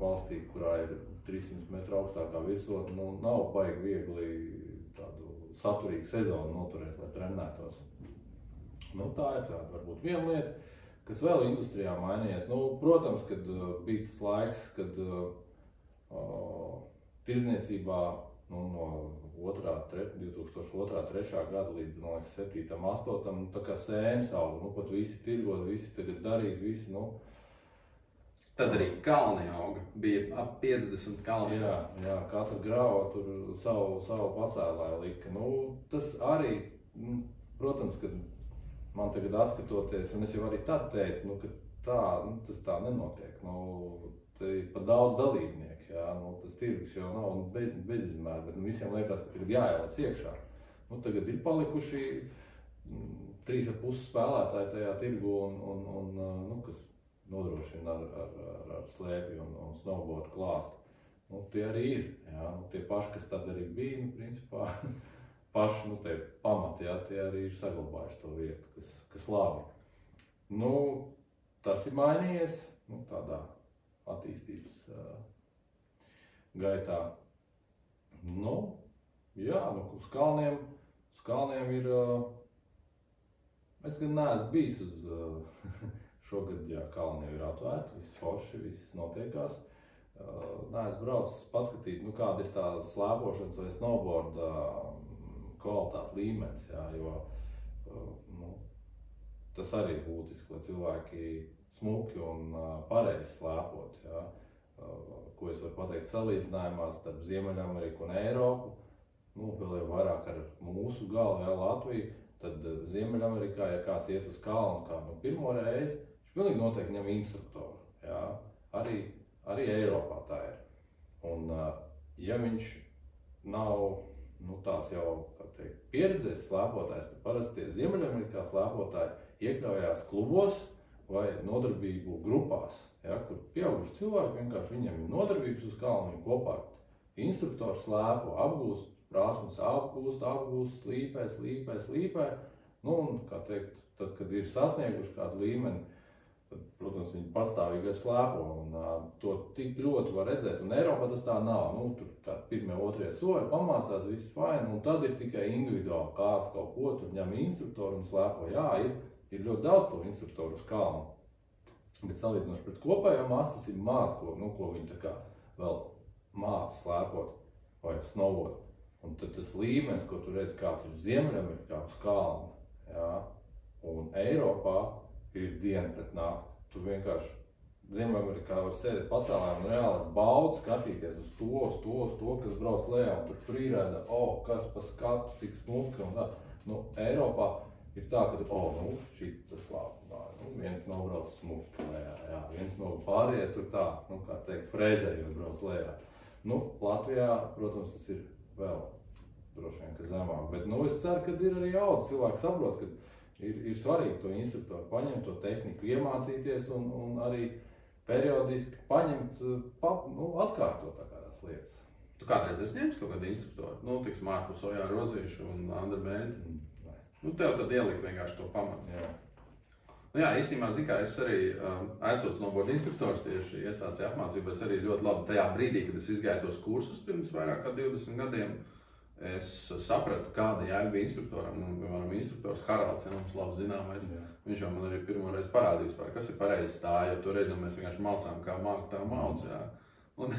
valstī, kurā ir 300 metru augstākā virsotne, nav baigi viegli tādu saturīgu sezonu noturēt, lai trenētos. Tā ir tāda varbūt viena lieta, kas vēl industrijā mainījies. Protams, kad bija tas laiks, kad tirdzniecībā no 2002.–2003. Gada līdz 2007. 2008. Tā kā sēnes auga, pat visi tirgos, visi tagad darīs, visi,
Tad arī kalni auga, bija ap 50 kalni.
Jā, katra grava tur savu pacēlāju lika. Tas arī, protams, kad man tagad atskatoties, un es jau arī tad teicu, ka tas tā nenotiek. Te ir pat daudz dalībnieku, jā, tas tirgus jau nav bez izmēra, bet visiem liekas, ka tagad jāielēc iekšā. Tagad ir palikuši 3,5 spēlētāji tajā tirgu un kas nodrošina ar slēpju un snowboard klāstu. Nu, tie arī ir, jā, nu, tie paši, kas tad arī bija, nu, principā, paši, nu, tie pamati, jā, tie arī ir saglabājuši to vietu, kas labi. Nu, tas ir mainījies, nu, tādā attīstības gaitā. Nu, jā, nu, uz kalniem ir, es gan neesmu bijis šogad, jā, kalni ir atvērti, viss forši, viss notiekās. Neesmu braucis paskatīt, nu, kāda ir tā slēpošanas vai snowboard kvalitāte līmenis, jā, jo nu, tas arī ir būtiski, lai cilvēki smuki un pareizi slēpot, jā. Ko es varu pateikt salīdzinājumā starp Ziemeļameriku un Eiropu, nu, vēl jau vairāk ar mūsu galu, jā, Latviju, tad Ziemeļamerikā, ja kāds iet uz kalnu kā nu, pirmo reizi, viņš pilnīgi noteikti ņem instruktoru, jā, arī Eiropā tā ir. Un, ja viņš nav nu, tāds jau, kā teikt, pieredzējis slēpotājs, tad parasti tie Ziemeļamerikā slēpotāji iekļaujās klubos vai nodarbību grupās, ja, kur pieauguši cilvēki vienkārši viņiem ir nodarbības uz kalnu, viņi kopā ar instruktoru slēpo, apgūst prasmes, apgūst, slīpē. Nu, un, kā teikt, tad, kad ir sasnieguši kādu līmeni, tad, protams, viņi pastāvīgi ar slēpo, un to tik ļoti var redzēt, un Eiropā tas tā nav. Nu, tur tā pirmie, otrie soļi pamācās, viss fine, un tad ir tikai individuāli kāds kaut ko, tur ņem instruktoru un slēpo. Jā, ir ļoti daudz to instruktoru uz kalnu, bet salīdzinoši pret kopējo masu tas ir maz, ko viņi tā kā vēl māca slēpot vai snowboard. Un tad tas līmenis, ko tu redz, kāds ir Ziemeļamerikā uz kalnu, jā, un Eiropā, ir diena pret nakti. Tu vienkārši Ziemeļamerikā var sēdēt pacēlēm un reāli ar baudu skatīties uz to, kas brauc lejā, un tur frīrēda, kas pa skatu, cik smuki un tā. Nu, Eiropā ir tā, ka, nu, šitas labi, nu, viens nobrauc smuki lejā, jā, viens no pārējie tur tā, nu, kā teikt, frēzējot brauc lejā. Nu, Latvijā, protams, tas ir vēl droši vien, ka zemāk, bet, nu, es ceru, ka ir arī jaudz cilvēki saprot, ka ir svarīgi to instruktoru paņemt, to tehniku iemācīties un arī periodiski paņemt, atkārtot kādās lietas.
Tu kādreiz esi ņēmis kaut kādu instruktoru? Nu, tiksim, ārpus Ojā Rozīšu un Andra Mēņķi. Nu, tev tad ielika vienkārši to pamatu.
Jā.
Nu, jā, īstenībā, zin kā, es arī esot snowboard instruktors tieši iesācīju apmācību, es arī ļoti labi tajā brīdī, kad es izgāju tos kursus pirms vairāk kā 20 gadiem, es sapratu, kāda jēga bija instruktoram. Un, piemēram, instruktors Haralds, ja mums labi zināmais, viņš jau man arī pirmo reizi parādījis par, kas ir pareizi stāja, jo to reizam mēs vienkārši mācām, kā māk tā mauc, jā. Un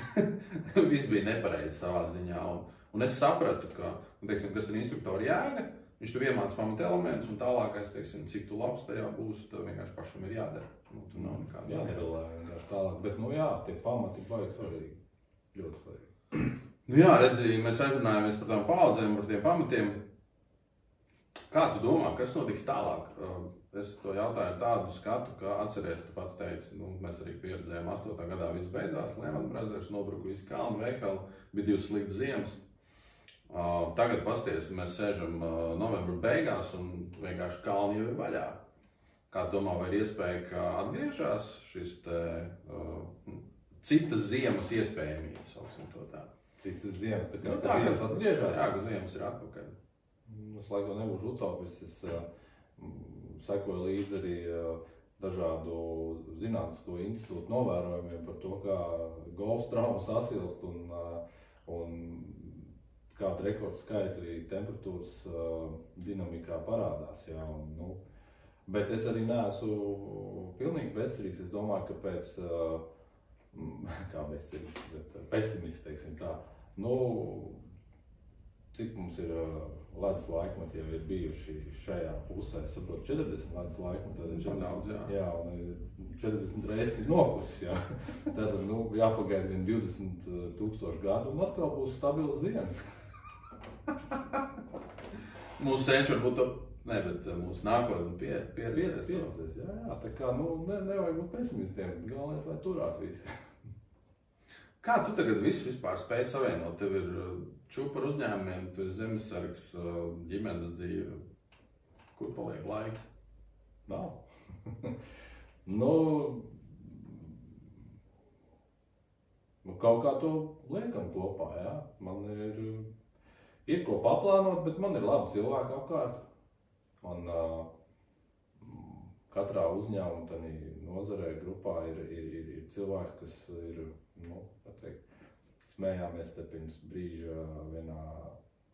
viss bija nepareizi savā ziņā. Un es sapratu, ka, teiksim, kas ir instruktora jēga, viņš tu iemāc pamata elementus, un tālākais, teiksim, cik tu labs tajā būs, tev vienkārši pašam ir jādara. Nu, tur nav nekāda
jādara vienkārši tālāk, bet, nu jā, tie pamati baigi svarīgi, ļoti svarīgi.
Nu jā, redzi, mēs aizrunājamies par tām paudzēm, par tiem pamatiem. Kā tu domā, kas notiks tālāk? Es to jautāju tādu skatu, ka atceries, tu pats teici, nu, mēs arī pieredzējām 8. gadā viss beidzās, Lehman Brothers nobruka visi kalnu veikali, bija 2 sliktas ziemas. Tagad pasties, mēs sēžam novembra beigās un vienkārši kalni jau ir vaļā. Kā domā, vai ir iespēja, ka atgriežās šis te citas ziemas iespējamības, sauksim to tā?
Citas ziemas, tā kā ziemas atgriežās?
Jā, ka ziemas ir atpakaļ.
Es laikam nebūšu utopists, es sekoju līdzi arī dažādu zinātnisko institūtu novērojumiem par to, kā golfs traumas sasilst un kāda rekorda skaita arī temperatūras dinamikā parādās. Jā, un, nu, bet es arī neesmu pilnīgi bezcerīgs. Es domāju, ka pēc, kā bezcerīgs, bet pesimists, teiksim tā, nu, cik mums ir ledus laikmeti jau ir bijuši šajā pusē, es saprotu, 40 ledus laikmeti, tad
daudz,
jā, un 40 reizes ir nokusis, jā. Tātad, nu, jāpagaida vien 20,000 gadu un atkal būs stabils ziemas.
Mūsu senči varbūt to, ne, bet mūsu nākotne pieredzēs.
Jā, tā kā, nu, nevajag būt pesimistiem, galvenais, lai turētu visi.
Kā tu tagad vispār spēj savienot? Tev ir čūpa ar uzņēmumiem, tu esi zemesargs, ģimenes dzīve. Kur paliek laiks?
Nav. Nu, kaut kā to liekam kopā, jā. Man ir ko paplānot, bet man ir labi cilvēki apkārt. Man katrā uzņēmuma tādā nozarē grupā ir cilvēks, kas ir, kā teikt, smējāmies te pirms brīža vienā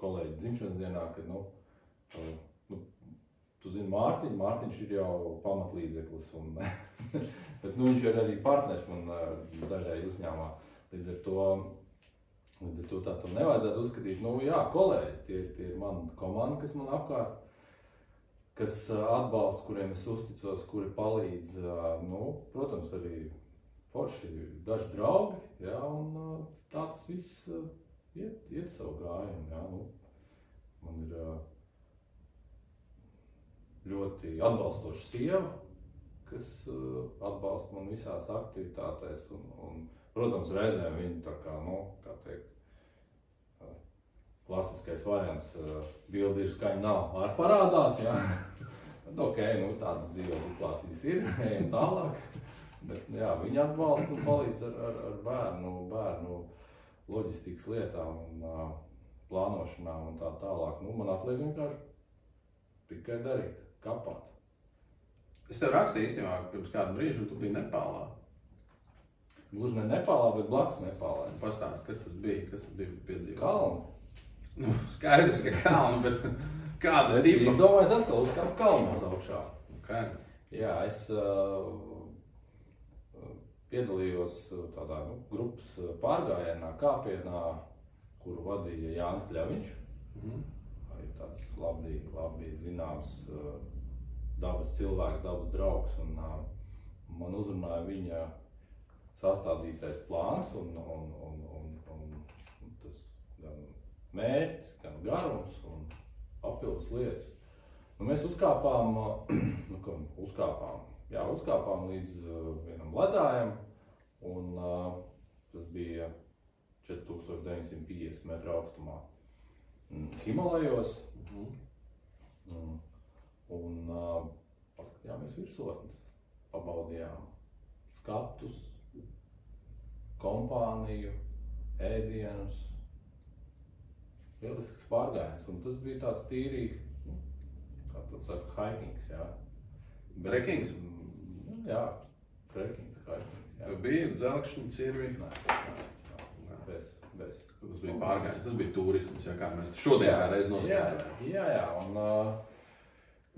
kolēģa dzimšanas dienā, kad, tu zini Mārtiņš ir jau pamatlīdzeklis, bet viņš ir arī partners man dažai uzņēmumā. Līdz ar to tā to nevajadzētu uzskatīt, jā, kolēģi, tie ir mana komanda, kas man apkārt, kas atbalsta, kuriem es uzticos, kuri palīdz, protams, arī forši daži draugi, jā, un tā tas viss iet savu gājumu, jā, man ir ļoti atbalstoša sieva, kas atbalsta man visās aktivitātēs, un protams, reizēm viņi tā kā, kā teikt, klasiskais variants, bildi ir skaņa nav ārparādās, jā. Tādas dzīves situācijas ir, ejam tālāk. Bet, jā, viņi atbalsta un palīdz ar bērnu loģistikas lietām un plānošanām un tā tālāk. Man atliek vienkārši tikai darīt, kapāt.
Es tev rakstīju īstenībā pirms kādu brīžu, un tu biji Nepālā.
Gluži ne Nepālā, bet blakus Nepālā.
Pastāst, kas tas bija piedzīvot?
Kalnu.
Skaidrs, ka kalnu, bet kāda
tipa? Es domāju, atkal uz kādu kalnos augšā.
Okay.
Jā, es piedalījos tādā grupas pārgājienā, kāpienā, kuru vadīja Jānis Pļaviņš. Arī tāds labi zināms dabas cilvēks, dabas draugs. Un man uzrunāja viņa sastādītais plāns un tas gan mērķis, gan garums un papildus lietas. Mēs uzkāpām līdz vienam ledājam, un tas bija 4950 metru augstumā Himalajos. Un paskatījāmies virsotnes, pabaudījām skatus, kompāniju, ēdienus. Lielisks pārgājiens, un tas bija tāds tīri, kā to saka, hikings, jā.
Trekings?
Jā, trekings, hikings, jā.
Bija dzelkšņi, cirvi?
Nē, bez.
Tas bija pārgājiens, tas bija turisms, jā, kā mēs šodien kā reiz noskatījām.
Jā,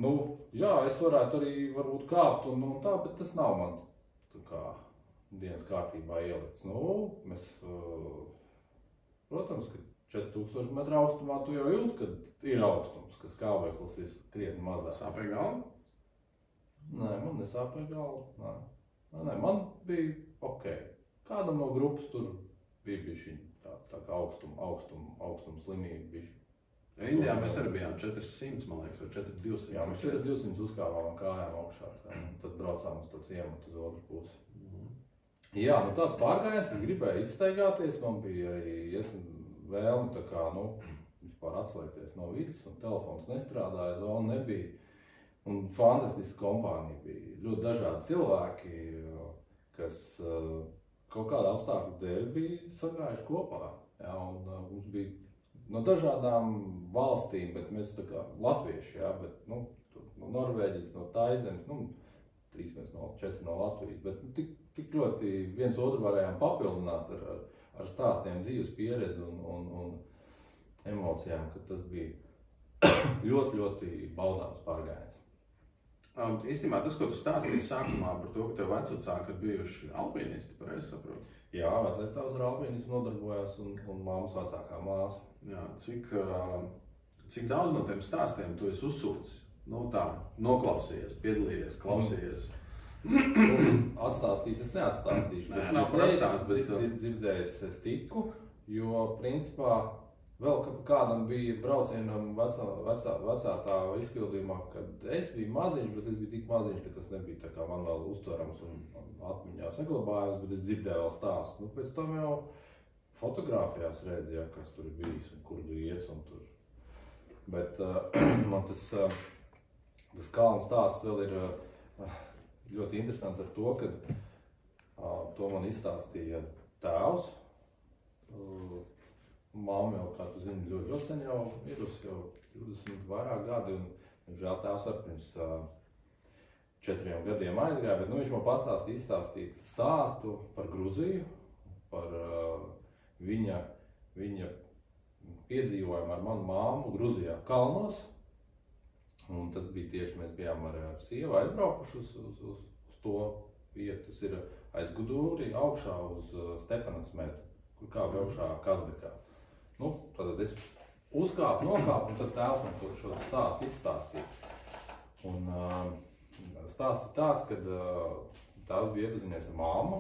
un es varētu arī varbūt kāpt un tā, bet tas nav man tā kā dienas kārtībā ielikts. Mēs, protams, ka 4000 metru augstumā tu jau jūti, kad ir augstums, ka skābeklis ir krietni mazāk.
Sāpēja galva?
Nē, man nesāpēja galva. Nē, man bija ok. Kādam no grupas tur bija bišķiņ tā kā augstuma slimība bišķiņ.
Indijā mēs arī bijām 400, man liekas, vai 4200.
Jā, mēs 4200 uzkāpām kājām augšā, tad braucām uz to ciematu uz otru pusi. Jā, tāds pārgājiens, es gribēju izstaigāties, man bija arī vēlme tā kā, vispār atslēgties no vidas, un telefons nestrādāja, zona nebija. Un fantastiska kompānija bija. Ļoti dažādi cilvēki, kas kaut kāda apstākļu dēļ bija sagājuši kopā. Jā, un mums bija no dažādām valstīm, bet mēs tā kā latvieši, jā, bet, no Norvēģijas, no Taizemes, 3-4 no Latvijas, bet tik ļoti viens otru varējām papildināt ar stāstiem, dzīves pieredzi un emocijām, ka tas bija ļoti, ļoti baudāms pārgājiens.
Īstenībā tas, ko tu stāstīji sākumā par to, ka tev vecvecāki ir bijuši alpīnisti, pareizi saprotu?
Jā, vecais tēvs ar alpīnismu nodarbojās un mammas vecākā māsa.
Jā, cik daudz no tiem stāstiem tu esi uzsūcis? Noklausījies, piedalījies, klausījies?
Atstāstīt es neatstāstīšu, bet dzirdējis es tiku, jo principā vēl kādam bija braucienam vecā tā izpildījumā, kad es biju maziņš, bet es biju tik maziņš, ka tas nebija tā kā man vēl uztverams un atmiņā saglabājums, bet es dzirdēju vēl stāstu. Pēc tam jau fotogrāfijās redzēju, kas tur ir bijis un kur tu iec un tur. Bet man tas kalnu stāsts vēl ir ļoti interesants ar to, ka to man izstāstīja tēvs, Māma jau, kā tu zini, ļoti sen jau mirusi, jau 20 vairāk gadi, un žēl tēvs ar pirms 4 gadiem aizgāja, bet viņš man izstāstīja stāstu par Gruziju, par viņa piedzīvojumu ar manu māmu Gruzijā kalnos. Un tas bija tieši, mēs bijām ar sievu aizbraukuši uz to vietu. Tas ir aiz Gudūri, augšā uz Stepanas metu, kur kā augšā Kazbekā. Tad es uzkāpu, nokāpu, un tad tēvs man šo stāstu izstāstīja. Un stāsts ir tāds, ka tēvs bija iepazinies ar māmu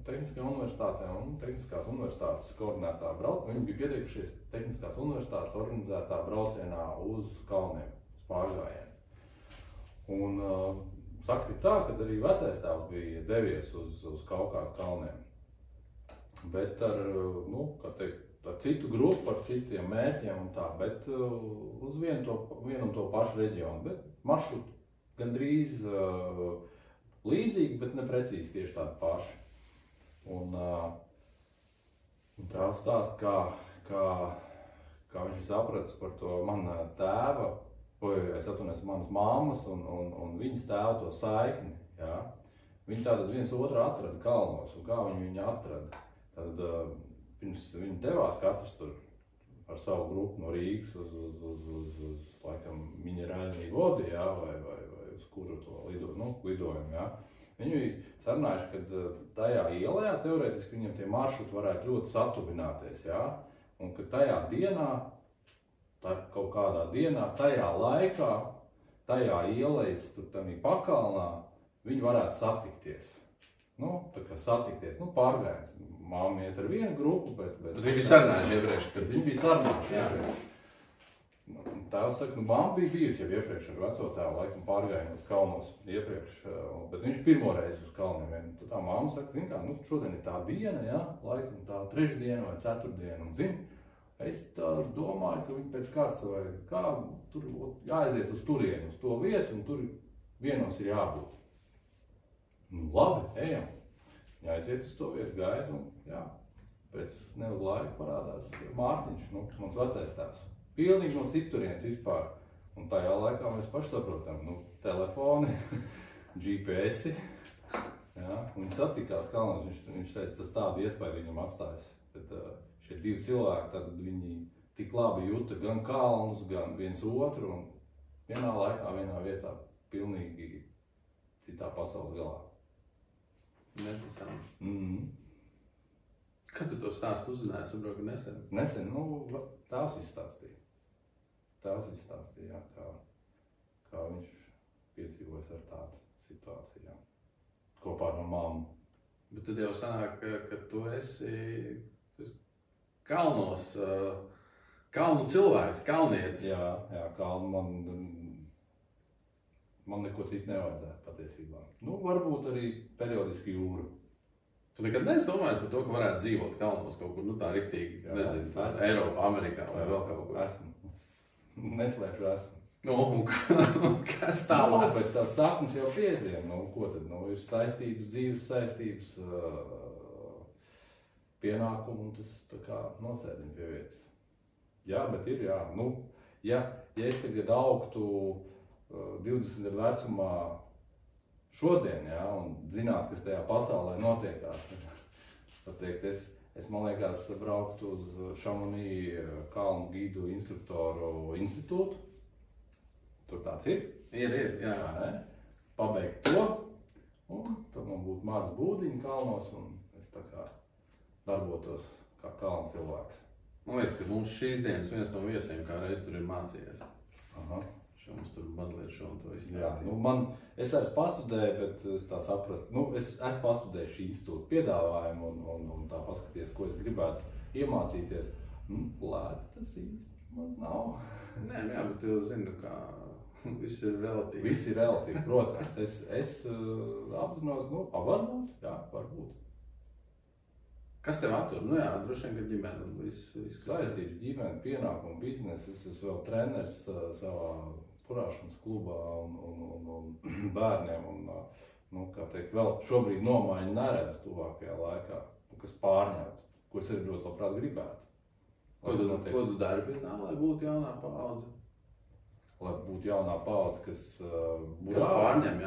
Tehniskajā universitātē un Tehniskās universitātes koordinētā braucienā. Viņi bija pieteikušies Tehniskās universitātes organizētā braucienā uz kalniem, uz pārgājienu. Un sakrit tā, ka arī vecais tēvs bija devies uz Kaukās kalniem. Bet ar citu grupu, ar citiem mērķiem un tā, bet uz vienu un to pašu reģionu. Bet maršruti gandrīz līdzīgi, bet ne precīzi tieši tādi paši. Un tēvs stāst, kā viņš sapratis par to mana tēva, manas mammas un viņas tēva to saikni. Jā. Viņi tātad viens otru atrada kalnos, un kā viņi viņu atrada. Tad pirms viņi devās katrs tur ar savu grupu no Rīgas uz laikam, Minerāļnī vodi, jā, vai uz kuru to lidojumu. Jā. Viņi sarunājuši, ka tajā ielā teorētiski viņiem tie maršruti varētu ļoti satuvināties, jā, un ka tajā dienā, kaut kādā dienā, tajā laikā, tajā ielais, tur tādā pakalnā, viņi varētu satikties. Tā kā satikties, pārgājiens. Māma iet ar vienu grupu, bet
viņi bija sarunājuši iepriekš.
Viņi bija sarunājuši iepriekš. Tēvs saka, mamma bija bijusi jau iepriekš ar veco tēvu, laikam pārgājienos kalnos iepriekš, bet viņš pirmo reizi uz kalniem. Tad tā mamma saka, zin kā, šodien ir tā diena, jā, laikam tā trešdiena vai ceturtdiena, un zin, es tā domāju, ka viņi pēc kārtas vai kā, tur jāaiziet uz turieni, uz to vietu, un tur vienos ir jābūt. Labi, ejam. Jāaiziet uz to vietu, gaidu, un jā, pēc neuz laika parādās Mārtiņš, mans vecais tēvs. Pilnīgi no citurienes vispār. Un tajā laikā mēs paši saprotam, telefoni, GPS-i. Jā, un viņi satikās kalnos, viņš teica, tas tādu iespēju viņam atstājis. Tad šie divi cilvēki, tad viņi tik labi jūta gan kalnus, gan viens otru, un vienā laikā, vienā vietā, pilnīgi citā pasaules galā.
Neticami. Kad tu to stāstu uzzināji? Saprotu, ka nesen?
Nesen, tēvs izstāstīja. Tēvs izstāstīja, kā viņš piedzīvojas ar tādu situāciju, kopā ar mammu.
Bet tad jau sanāk, ka tu esi kalnos, kalnu cilvēks, kalnietis.
Jā, kalnu man neko citu nevajadzētu patiesībā. Varbūt arī periodiski jūru.
Tu nekad neesi domājis par to, ka varētu dzīvot kalnos kaut kur, tā riktīgi, nezinu, Eiropā, Amerikā vai vēl kaut kur?
Esmu. Neslēpšu, esmu.
Un kas tālāk?
Bet tās saknes jau piesdien, ko tad? Ir saistības, dzīves saistības, pienākumu, un tas tā kā nosēdina pie vietas. Jā, bet ir, jā. Ja es tagad augtu 20 gadu vecumā šodien, jā, un zināt, kas tajā pasaulē notiekās, tad teikt, es man liekas, brauktu uz Šamonī kalnu gidu instruktoru institūtu. Tur tāds ir.
Ir, jā.
Pabeigt to, un tad man būtu maza būdiņa kalnos, un es tā kā darbotos kā kalnu cilvēks.
Man liekas, ka mums šīs dienas viens no viesiem kā reiz tur ir mācījies.
Aha.
Mums tur mazliet šo un to izstāstīja.
Es arī pastudēju, bet es tā sapratu, es pastudēju šī institūta piedāvājumu un tā paskaties, ko es gribētu iemācīties. Lēti tas īsti man nav.
Nē, bet tu zini, kā viss ir relatīvi.
Viss ir relatīvi, protams. Es apzinos, varbūt.
Kas tev attur? Droši vien, ka ģimene un viss.
Saistības ģimene, pienākumu, biznesa. Es esmu vēl treneris savā kurāšanas klubā un bērniem. Kā teikt, vēl šobrīd nomaiņu neredz tuvākajā laikā, kas pārņemt. ko es arī ļoti labprāt gribētu.
Ko tu dari pie tā, lai būtu jaunā paudze?
Lai būtu jaunā paudze, kas
pārņem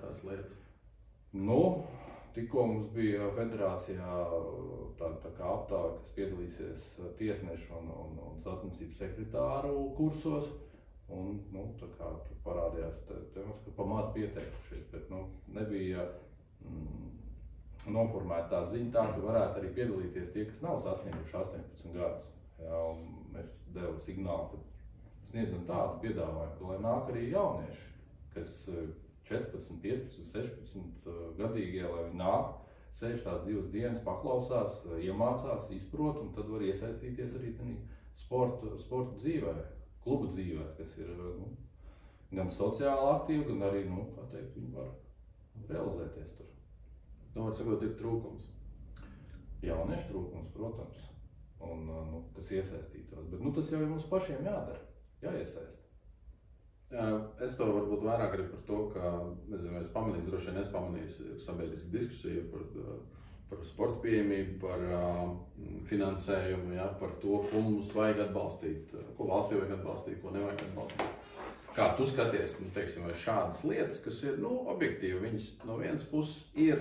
tās lietas.
Nu, tikko mums bija federācijā tā kā aptāve, kas piedalīsies tiesnešu un sacensību sekretāru kursos. Un, tā kā tur parādījās temats, ka pa maz pieteikušies, bet, nebija noformēta tā ziņa tā, ka varētu arī piedalīties tie, kas nav sasnieguši 18 gadus. Jā, un es devu signālu, ka sniedzam tādu piedāvājumu, ka lai nāk arī jaunieši, kas 14, 15, 16 gadīgie, lai viņi nāk, sēž tās 2 dienas, paklausās, iemācās, izprot, un tad var iesaistīties arī sporta dzīvē. Klubu dzīvē, kas ir gan sociāli aktīvi, gan arī, kā teikt, viņi var realizēties tur.
Var sakot, ir trūkums.
Jauniešu trūkums, protams, un kas iesaistītos, bet tas jau ir mums pašiem jādara, jāiesaist.
Es to varbūt vairāk arī par to, ka, nezinu, es pamanīju, droši vien es pamanīju sabiedrisku diskusiju par sporta pieejamību, par finansējumu, par to, ko mums vajag atbalstīt, ko valstī vajag atbalstīt, ko nevajag atbalstīt. Kā tu skaties, teiksim, vai šādas lietas, kas ir, objektīvi, viņas no vienas puses ir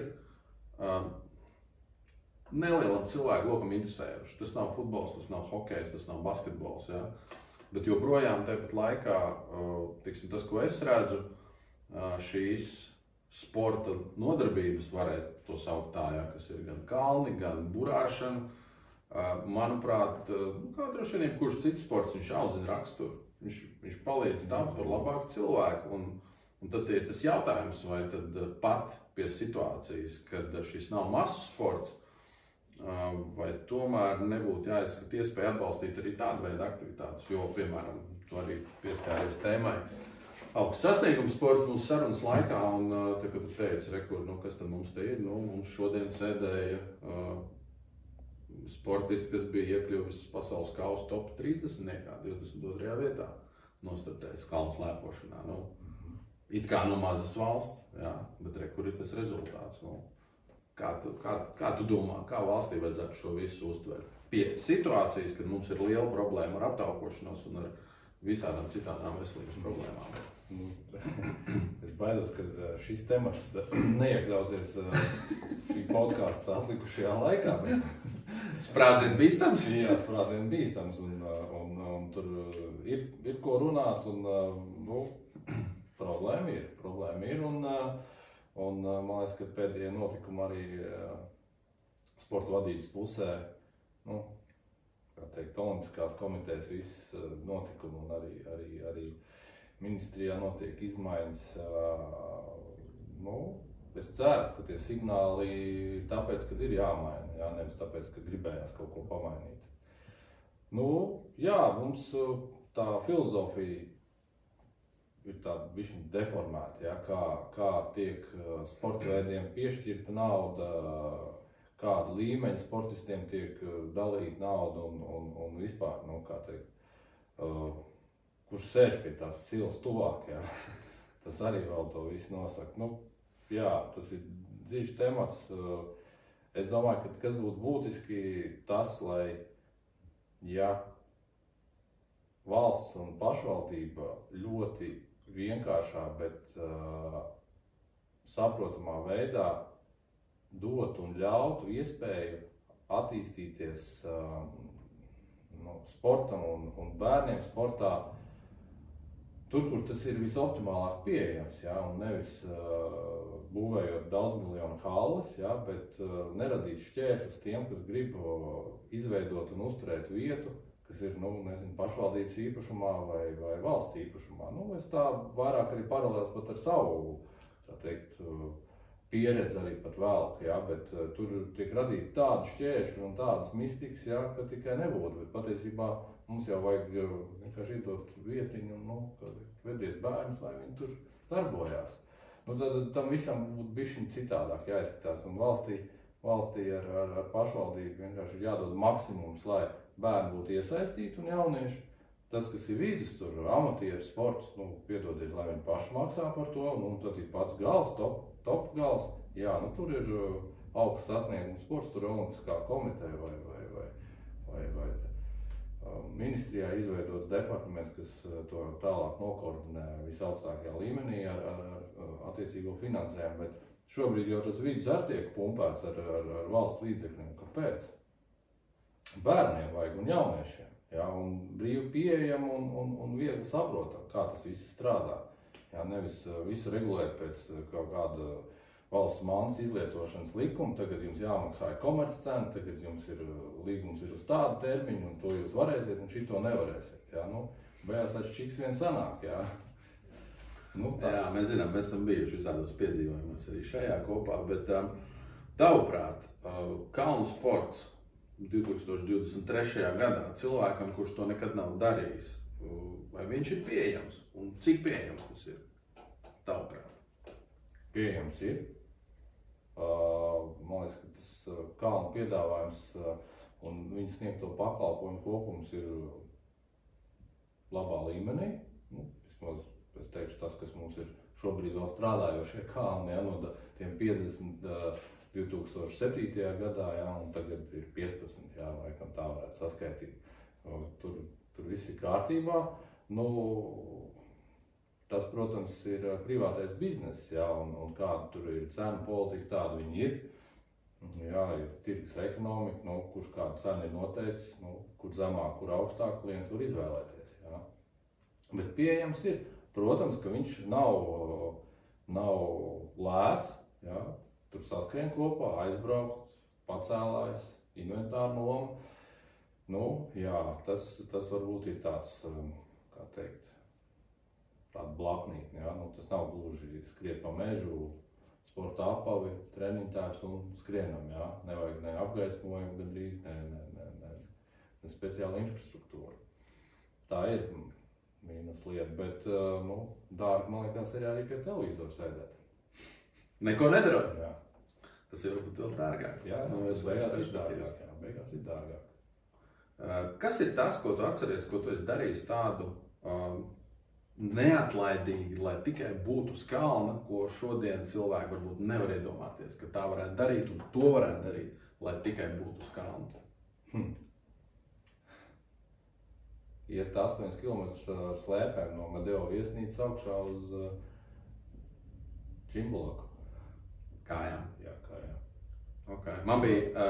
nelielam cilvēku lokam interesējuši. Tas nav futbols, tas nav hokejs, tas nav basketbols, bet joprojām tāpat laikā, teiksim, tas, ko es redzu, šīs sporta nodarbības, varētu to saukt tā, kas ir gan kalni, gan burāšana. Manuprāt, kā droši vien kurš cits sports, viņš audzina raksturu, viņš palīdz tapt par labāku cilvēku. Un tad ir tas jautājums, vai tad pat pie situācijas, kad šis nav masu sports, vai tomēr nebūtu jāizskat iespēja atbalstīt arī tādu veidu aktivitātes, jo, piemēram, tu arī pieskāries tēmai. Augsts sasniegums sports mūsu sarunas laikā, un te, kad tu teici, kas tad mums te ir, mums šodien sēdēja sportists, kas bija iekļuvis pasaules kausa top 30. 22. vietā, nostartējis kalnu slēpošanā. It kā no mazas valsts, bet kur ir tas rezultāts. Kā tu domā, kā valstī vajadzētu šo visu uztvert? Pie situācijas, kad mums ir liela problēma ar aptaukošanos un ar visādām citādām veselības problēmām.
Es baidos, ka šis temats neiekļausies šī podkāsta atlikušajā laikā.
Sprādzienu bīstams?
Jā, sprādzienu bīstams, un tur ir ko runāt, un problēma ir, un man liekas, ka pēdējie notikumi arī sporta vadības pusē, kā teikt, Olimpiskās komitejas viss notikumi un arī ministrijā notiek izmaiņas. Es ceru, ka tie signāli tāpēc, kad ir jāmaina, nevis tāpēc, ka gribējās kaut ko pamainīt. Mums tā filozofija ir tāda bišķiņ deformēta, kā tiek sporta veidiem piešķirta nauda, kādu līmeņu sportistiem tiek dalīta nauda un vispār, kā teikt, kurš sēž pie tās silas tuvāk, tas arī vēl to visu nosaka. Tas ir dziļš temats. Es domāju, ka kas būtu būtiski tas, lai, valsts un pašvaldība ļoti vienkāršā, bet saprotamā veidā dotu un ļautu iespēju attīstīties sportam un bērniem sportā tur, kur tas ir visoptimālāk pieejams, un nevis būvējot daudzmiljonu halles, bet neradīt šķēršļus tiem, kas grib izveidot un uzturēt vietu, kas ir, pašvaldības īpašumā vai valsts īpašumā. Es tā vairāk arī paralēls pat ar savu, pieredzi arī pat velku, bet tur tiek radīti tādi šķēršļi un tādas mistikas, ka tikai nebūtu, bet patiesībā mums jau vajag vienkārši iedot vietiņu un, vediet bērnus, lai viņi tur darbojās. Tad tam visam būtu bišķiņ citādāk jāizskatās, un valstī ar pašvaldību vienkārši ir jādod maksimums, lai bērni būtu iesaistīti un jaunieši. Tas, kas ir vidus, tur amatieru sports, piedodiet, lai viņi paši maksā par to, un tad ir pats gals, top gals. Tur ir augsts sasniegums sports, tur Olimpiskā komiteja vai ministrijā izveidots departaments, kas to tālāk nokoordinē visaugstākajā līmenī ar attiecīgo finansējumu. Bet šobrīd jau tas vidus arī tiek pumpēts ar valsts līdzekļiem. Kāpēc? Bērniem vajag un jauniešiem. Ja, un brīvi pieejam un viegli saprotam, kā tas viss strādā. Ja, nevis visu regulēt pēc kaut kāda valsts mantas izlietošanas likuma, tagad jums jāmaksā komerccena, tagad jums līgums ir uz tādu termiņu, un to jūs varēsiet, un šito nevarēsiet. Ja, nu, beigās tāds čiks vien sanāk. Ja. Nu,
jā, mēs zinām, mēs esam bijuši visādos piedzīvojumos arī šajā kopā, bet tavuprāt, kalnu sports 2023. gadā cilvēkam, kurš to nekad nav darījis, vai viņš ir pieejams un cik pieejams tas ir? Tavuprāt.
Pieejams ir. Man liekas, ka tas kalnu piedāvājums un viņu sniegto pakalpojumu kopums ir labā līmenī. Nu, vismaz es teikšu tas, kas mums ir šobrīd vēl strādājošie kalni, ja, no tiem 50 2007. gadā, ja, un tagad ir 15, ja, vai kam tā varētu saskaitīt. Tur viss ir kārtībā. Nu, tas, protams, ir privātais bizness, ja, un kāda tur ir cenu politika, tāda viņi ir. Jā, ir tirgus ekonomika, nu, kurš kādu cenu ir noteicis, nu, kur zemāk, kur augstāk klients var izvēlēties. Ja. Bet pieejams ir. Protams, ka viņš nav lēts, ja. Tur saskrien kopā, aizbraukt, pacēlājs, inventāru noma. Nu, jā, tas varbūt ir tāds, kā teikt, tāda blaknītne, ja. Nu, tas nav gluži skriet pa mežu, sporta apavi, treniņtērs un skrienam, ja. Nevajag ne apgaismojumu gandrīz, ne speciāla infrastruktūra. Tā ir mīnus lieta, bet, nu, dārgi, man liekas, arī pie televizora sēdēt.
Neko nedarot?
Jā.
Tas ir varbūt vēl dārgāk.
Jā, beigās ir dārgāk. Jā, beigās ir dārgāk.
Kas ir tas, ko tu atceries, ko tu esi darījis tādu neatlaidīgi, lai tikai būtu uz kalna, ko šodien cilvēki varbūt nevar iedomāties, ka tā varētu darīt un to varētu darīt, lai tikai būtu uz kalna?
Iet 8 km ar slēpēm no Medeo viesnīcas augšā uz Čimbulaku.
Kājām?
Jā, kājām.
Okay. Man bija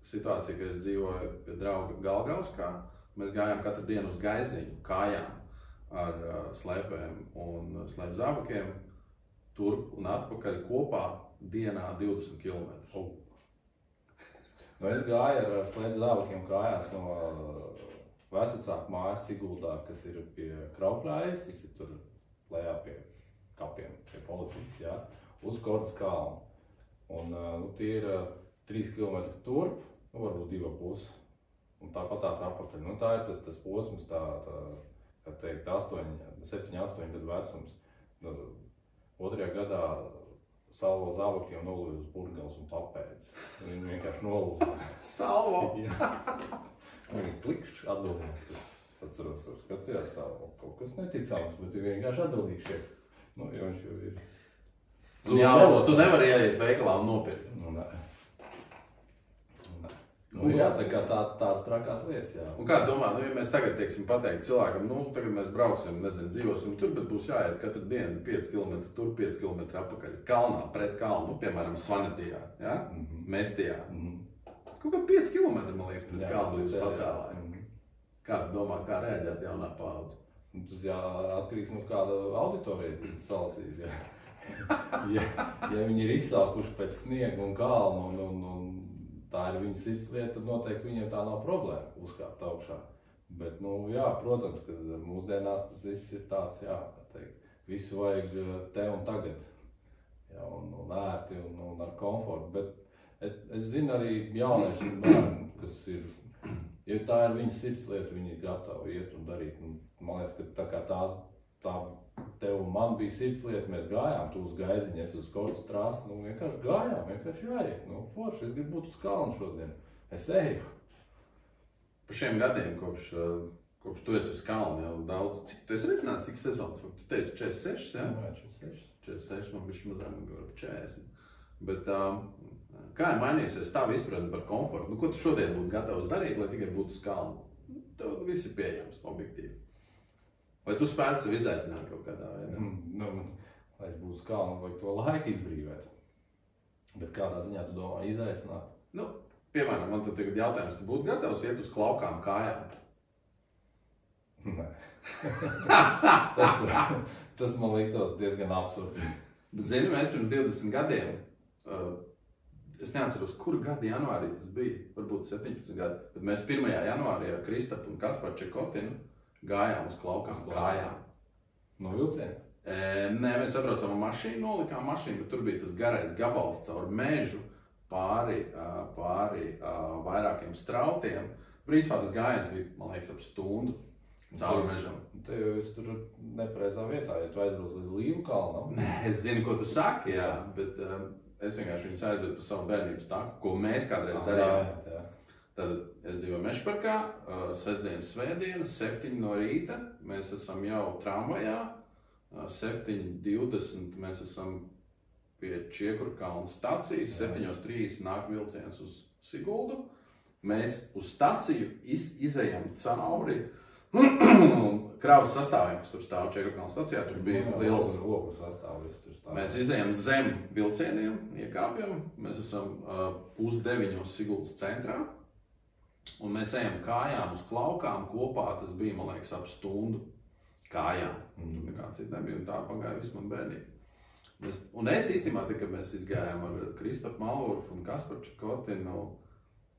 situācija, ka es dzīvoju pie drauga Galgauskā. Mēs gājām katru dienu uz Gaiziņu kājām ar slēpēm un slēpzābakiem turp un atpakaļ kopā dienā 20 km.
Nu, es gāju ar slēpzābakiem kājās no vecvecāku mājas Siguldā, kas ir pie Kraupļājas, tas ir tur lejā pie kapiem, pie policijas, jā, uz Kordas kalnu. Un nu, tie ir 3 km turp, nu, varbūt 2,5, un tāpat tās apakaļ. Nu, tā ir tas posms, kā teikt, 7-8 gadu vecums. Nu, 2. gadā Salvo zābakiem nolūja uz Burgals un papēdz. Viņi vienkārši nolūja.
Salvo!
Viņi klikšķi atdalījās. Es atceros, skatījās tā, kaut kas neticams, bet ir vienkārši atdalījušies. Nu, jo viņš jau ir...
Jā, tu nevari ieiet veikalā un nopirkt.
Nu, nē. Nu, jā, tā kā tādas trakās lietas, jā.
Un kā domā, nu, ja mēs tagad, teiksim, pateikt cilvēkam, nu, tagad mēs brauksim, nezinu, dzīvosim tur, bet būs jāiet katru dienu 5 km tur, 5 km atpakaļ. Kalnā, pret kalnu, nu, piemēram, Svanetijā, ja? Mestijā. Kaut kā 5 km, man liekas, pret kalnu līdz pacēlāju. Kā tu domā, kā rēģēt jaunā paudze?
Tas atkarīgs no kāda auditorija salasīs, jā. Ja viņi ir izsalkuši pēc sniega un kalnu un tā ir viņu sirds lieta, tad noteikti viņiem tā nav problēma uzkāpt augšā. Bet, nu, jā, protams, ka mūsdienās tas viss ir tāds, jā, kā teikt, visu vajag te un tagad, jā, un ērti un ar komfortu. Bet es zinu arī jaunieši bērni, kas ir, ja tā ir viņu sirds lieta, viņi ir gatavi iet un darīt. Un, man liekas, ka tā kā tā tev un man bija sirds lieta, mēs gājām, tu uz Gaiziņu, es uz Kordas trasi, nu vienkārši gājām, vienkārši jāiet, nu forši, es gribu būt uz kalnu šodien, es eju.
Par šiem gadiem, kopš tu esi uz kalnu jau daudz, cik tu esi reiķinājis, cik sezonas? Tu teici 46, jā?
Jā, 46.
46, man bišķi mazāk, man bija 40. Bet kā ir mainījusies tava izpratne par komfortu? Nu, ko tu šodien būtu gatavs darīt, lai tikai būtu uz kalna? Tev viss ir pieejams, objektīvi. Vai tu spētu sevi izaicināt kaut kādā veidā?
Lai es būtu uz kalna, vajag to laiku izbrīvēt. Bet kādā ziņā tu domā izaicināt?
Nu, piemēram, man tad tagad jautājums, tu būtu gatavs iet uz klaukām kājām?
Nē. tas man liktos diezgan absurds.
Bet zini, mēs pirms 20 gadiem, es neatceros, kuru gadu janvārī tas bija, varbūt 17 gadi, bet mēs 1. janvārī ar Kristapu un Kasparu Čekotinu gājām uz klaukām kājām.
No vilciena?
Nē, mēs atbraucām ar mašīnu, nolikām mašīnu, bet tur bija tas garais gabals caur mežu pāri vairākiem strautiem. Principā tas gājiens bija, man liekas, ap stundu caur mežam.
Te jau es tur nepareizā vietā, ja tu aizbrauc līdz Līvu kalnam.
Nē, es zinu, ko tu saki, jā, bet es vienkārši viņus aizvedu pa savu bērnības taku, ko mēs kādreiz darījām. Tad es dzīvoju Mežparkā, sestdienas, svētdienas, 7 no rīta, mēs esam jau tramvajā, 7:20 mēs esam pie Čiekurkalna stacijas, 7:30 nāk vilciens uz Siguldu. Mēs uz staciju izejam cauri kravas sastāviem, kas tur stāv Čiekurkalna stacijā. Tur bija liels
loku sastāvis.
Mēs izejam zem vilcieniem, iekāpjam. Mēs esam 8:30 Siguldas centrā. Un mēs ejam kājām uz klaukām kopā. Tas bija, man liekas, ap stundu kājām. Nekā cita nebija, un tā pagāja visu man bērnību. Un es īstenībā, kad mēs izgājām ar Kristapu Malvurfu un Kasparu Čekotinu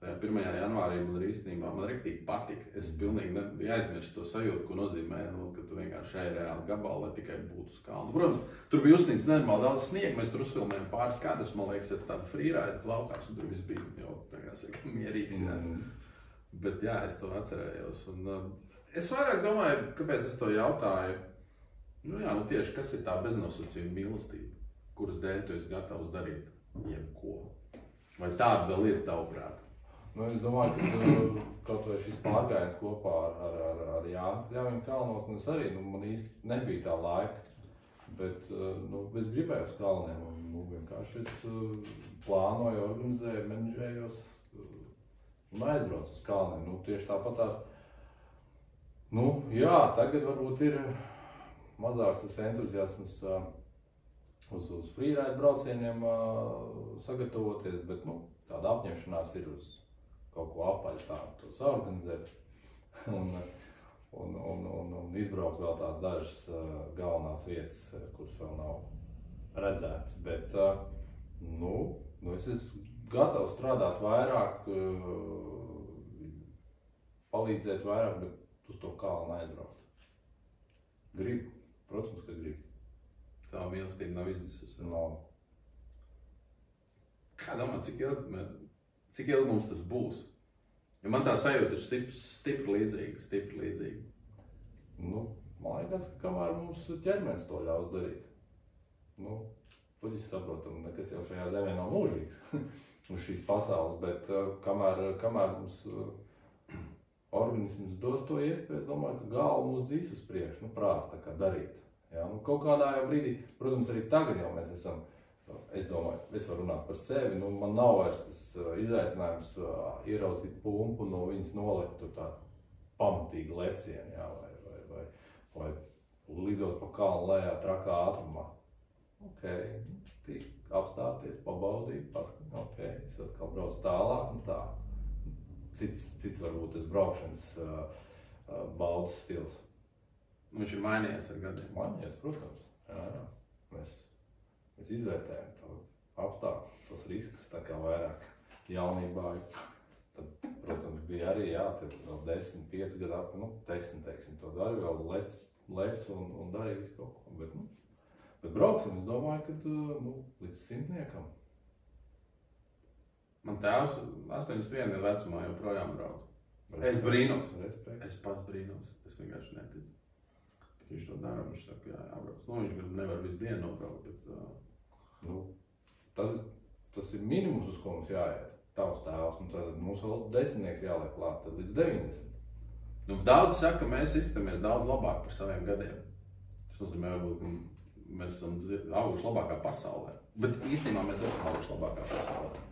1. janvārī, man īstenībā riktīgi patika. Es pilnīgi nebiju aizmirst to sajūtu, ko nozīmē, ka tu vienkārši ej reāli gabalu, lai tikai būtu uz kalnu. Protams, tur bija uzsnīts nenormāli daudz sniega, mēs tur uzfilmējām pāris kadrus, man liekas, ir tāda freeride laukās, un tur viss bija jau, tā kā saka, mierīgs. Bet jā, es to atcerējos. Un, es vairāk domāju, kāpēc es to jautāju. Tieši kas ir tā beznosacījuma mīlestība, kuras dēļ tu esi gatavs darīt jebko? Vai tāda vēl ir tavuprāt?
Es domāju, ka kaut vai šis pārgājiens kopā ar Jānu Kļaviņu kalnos, un es arī, man īsti nebija tā laika, bet es gribēju uz kalniem, un vienkārši es plānoju, organizēju, menedžējos un aizbraucu uz kalniem. Tieši tāpatās, tagad varbūt ir mazāks tas entuziasms uz freeride braucieniem sagatavoties, bet tāda apņemšanās ir uz kaut ko apaļ tādu to saorganizēt un izbraukt vēl tās dažas galvenās vietas, kuras vēl nav redzētas. Bet es esmu gatavs strādāt vairāk, palīdzēt vairāk, bet uz to kalnu aizbraukt. Gribu, protams, ka gribu.
Tā mīlestība nav izdesusi.
Nav.
Kā domā, cik ilgi mums tas būs? Jo man tā sajūta ir stipri līdzīga.
Man liekas, ka kamēr mums ķermenis to ļaus darīt. Puļis saprotam, nekas jau šajā zemē nav mūžīgs uz šīs pasaules, bet kamēr mums organisms dos to iespēju, es domāju, ka galva mūs dzīs uz priekšu, prāts tā kā darīt. Ja? Kaut kādā jau brīdī, protams, arī tagad jau mēs esam, es domāju, es varu runāt par sevi, man nav vairs tas izaicinājums ieraudzīt pumpu no viņas nolikt tur tādu pamatīgu lecienu, ja? vai lidot pa kalnu lejā trakā ātrumā. Tik apstāties, pabaudīt, paskatīt, es atkal braucu tālāk un tā. Cits varbūt tas braukšanas baudas stils.
Viņš ir mainījies ar gadiem?
Mainījies, protams. Jā. Mēs izvērtējam to apstākļu, tos riskus tā kā vairāk jaunībā. Tad, protams, bija arī, tad vēl 10, 5 gadu, 10, teiksim, to dari vēl lec un darīja visu kaut ko. Bet brauksim, es domāju, ka līdz 100.
Man tēvs 81 gadu vecumā joprojām brauc. Es brīnos. Es pats brīnos. Es vienkārši neticu. Bet viņš to dara, viņš saka, jābrauc. Viņš nevar visu dienu nobraukt, bet...
Tas ir minimums, uz ko mums jāiet. Tavs tēvs, tad mums vēl 10 jāliek klāt, tad līdz 90.
Daudz saka, ka mēs izskatāmies daudz labāk par saviem gadiem. Tas nozīmē, varbūt mēs esam auguši labākā pasaulē. Bet īstenībā mēs esam auguši labākā pasaulē.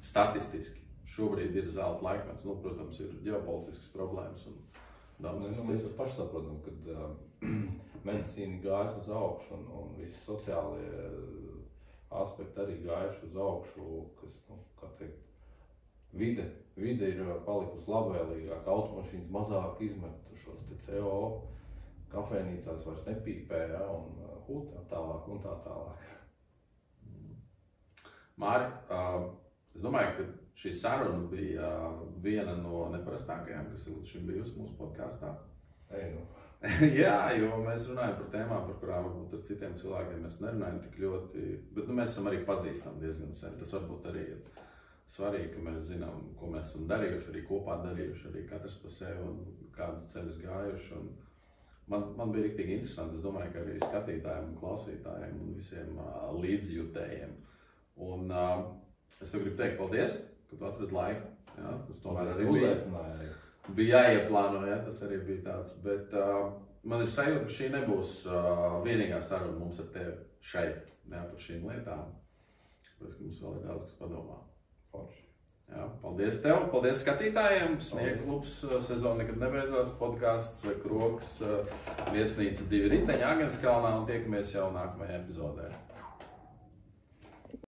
Statistiski. Šobrīd ir zelta laikmets. Nu, protams, ir ģeopolitiskas problēmas un daudz kas
Mēs paši saprotam, ka medicīna gājas uz augšu un visi sociālie aspekti arī gājuši uz augšu, kas, kā teikt, vide ir palikusi labvēlīgāka, automašīnas mazāk izmet šos te CO, kafejnīcās vairs nepīpē, ja, un tālāk un tā tālāk.
Māri, es domāju, ka šī saruna bija viena no neparastākajām, kas līdz šim bijusi mūsu podkāstā. Jā, jo mēs runājam par tēmām, par kurām varbūt ar citiem cilvēkiem mēs nerunājam tik ļoti, bet mēs esam arī pazīstami diezgan sen. Tas varbūt arī ir svarīgi, ka mēs zinām, ko mēs esam darījuši, arī kopā darījuši, arī katrs pa sevi un kādus ceļus gājuši. Un man bija riktīgi interesanti, es domāju, ka arī skatītājiem un klausītājiem un visiem līdzjutējiem. Un es tev gribu teikt paldies, ka tu atradi laiku. Jā, tas tomēr arī bija jāieplāno, jā, tas arī bija tāds. Bet man ir sajūta, ka šī nebūs vienīgā saruna mums ar tevi šeit, jā, par šīm lietām. Tāpēc, ka mums vēl ir daudz, kas padomā. Jā, paldies tev, paldies skatītājiem. Sniega klubs sezona nekad nebeidzās, podcasts Kroks, viesnīca 2 riteņi Agenskalnā un tiekamies jau nākamajā epizodē.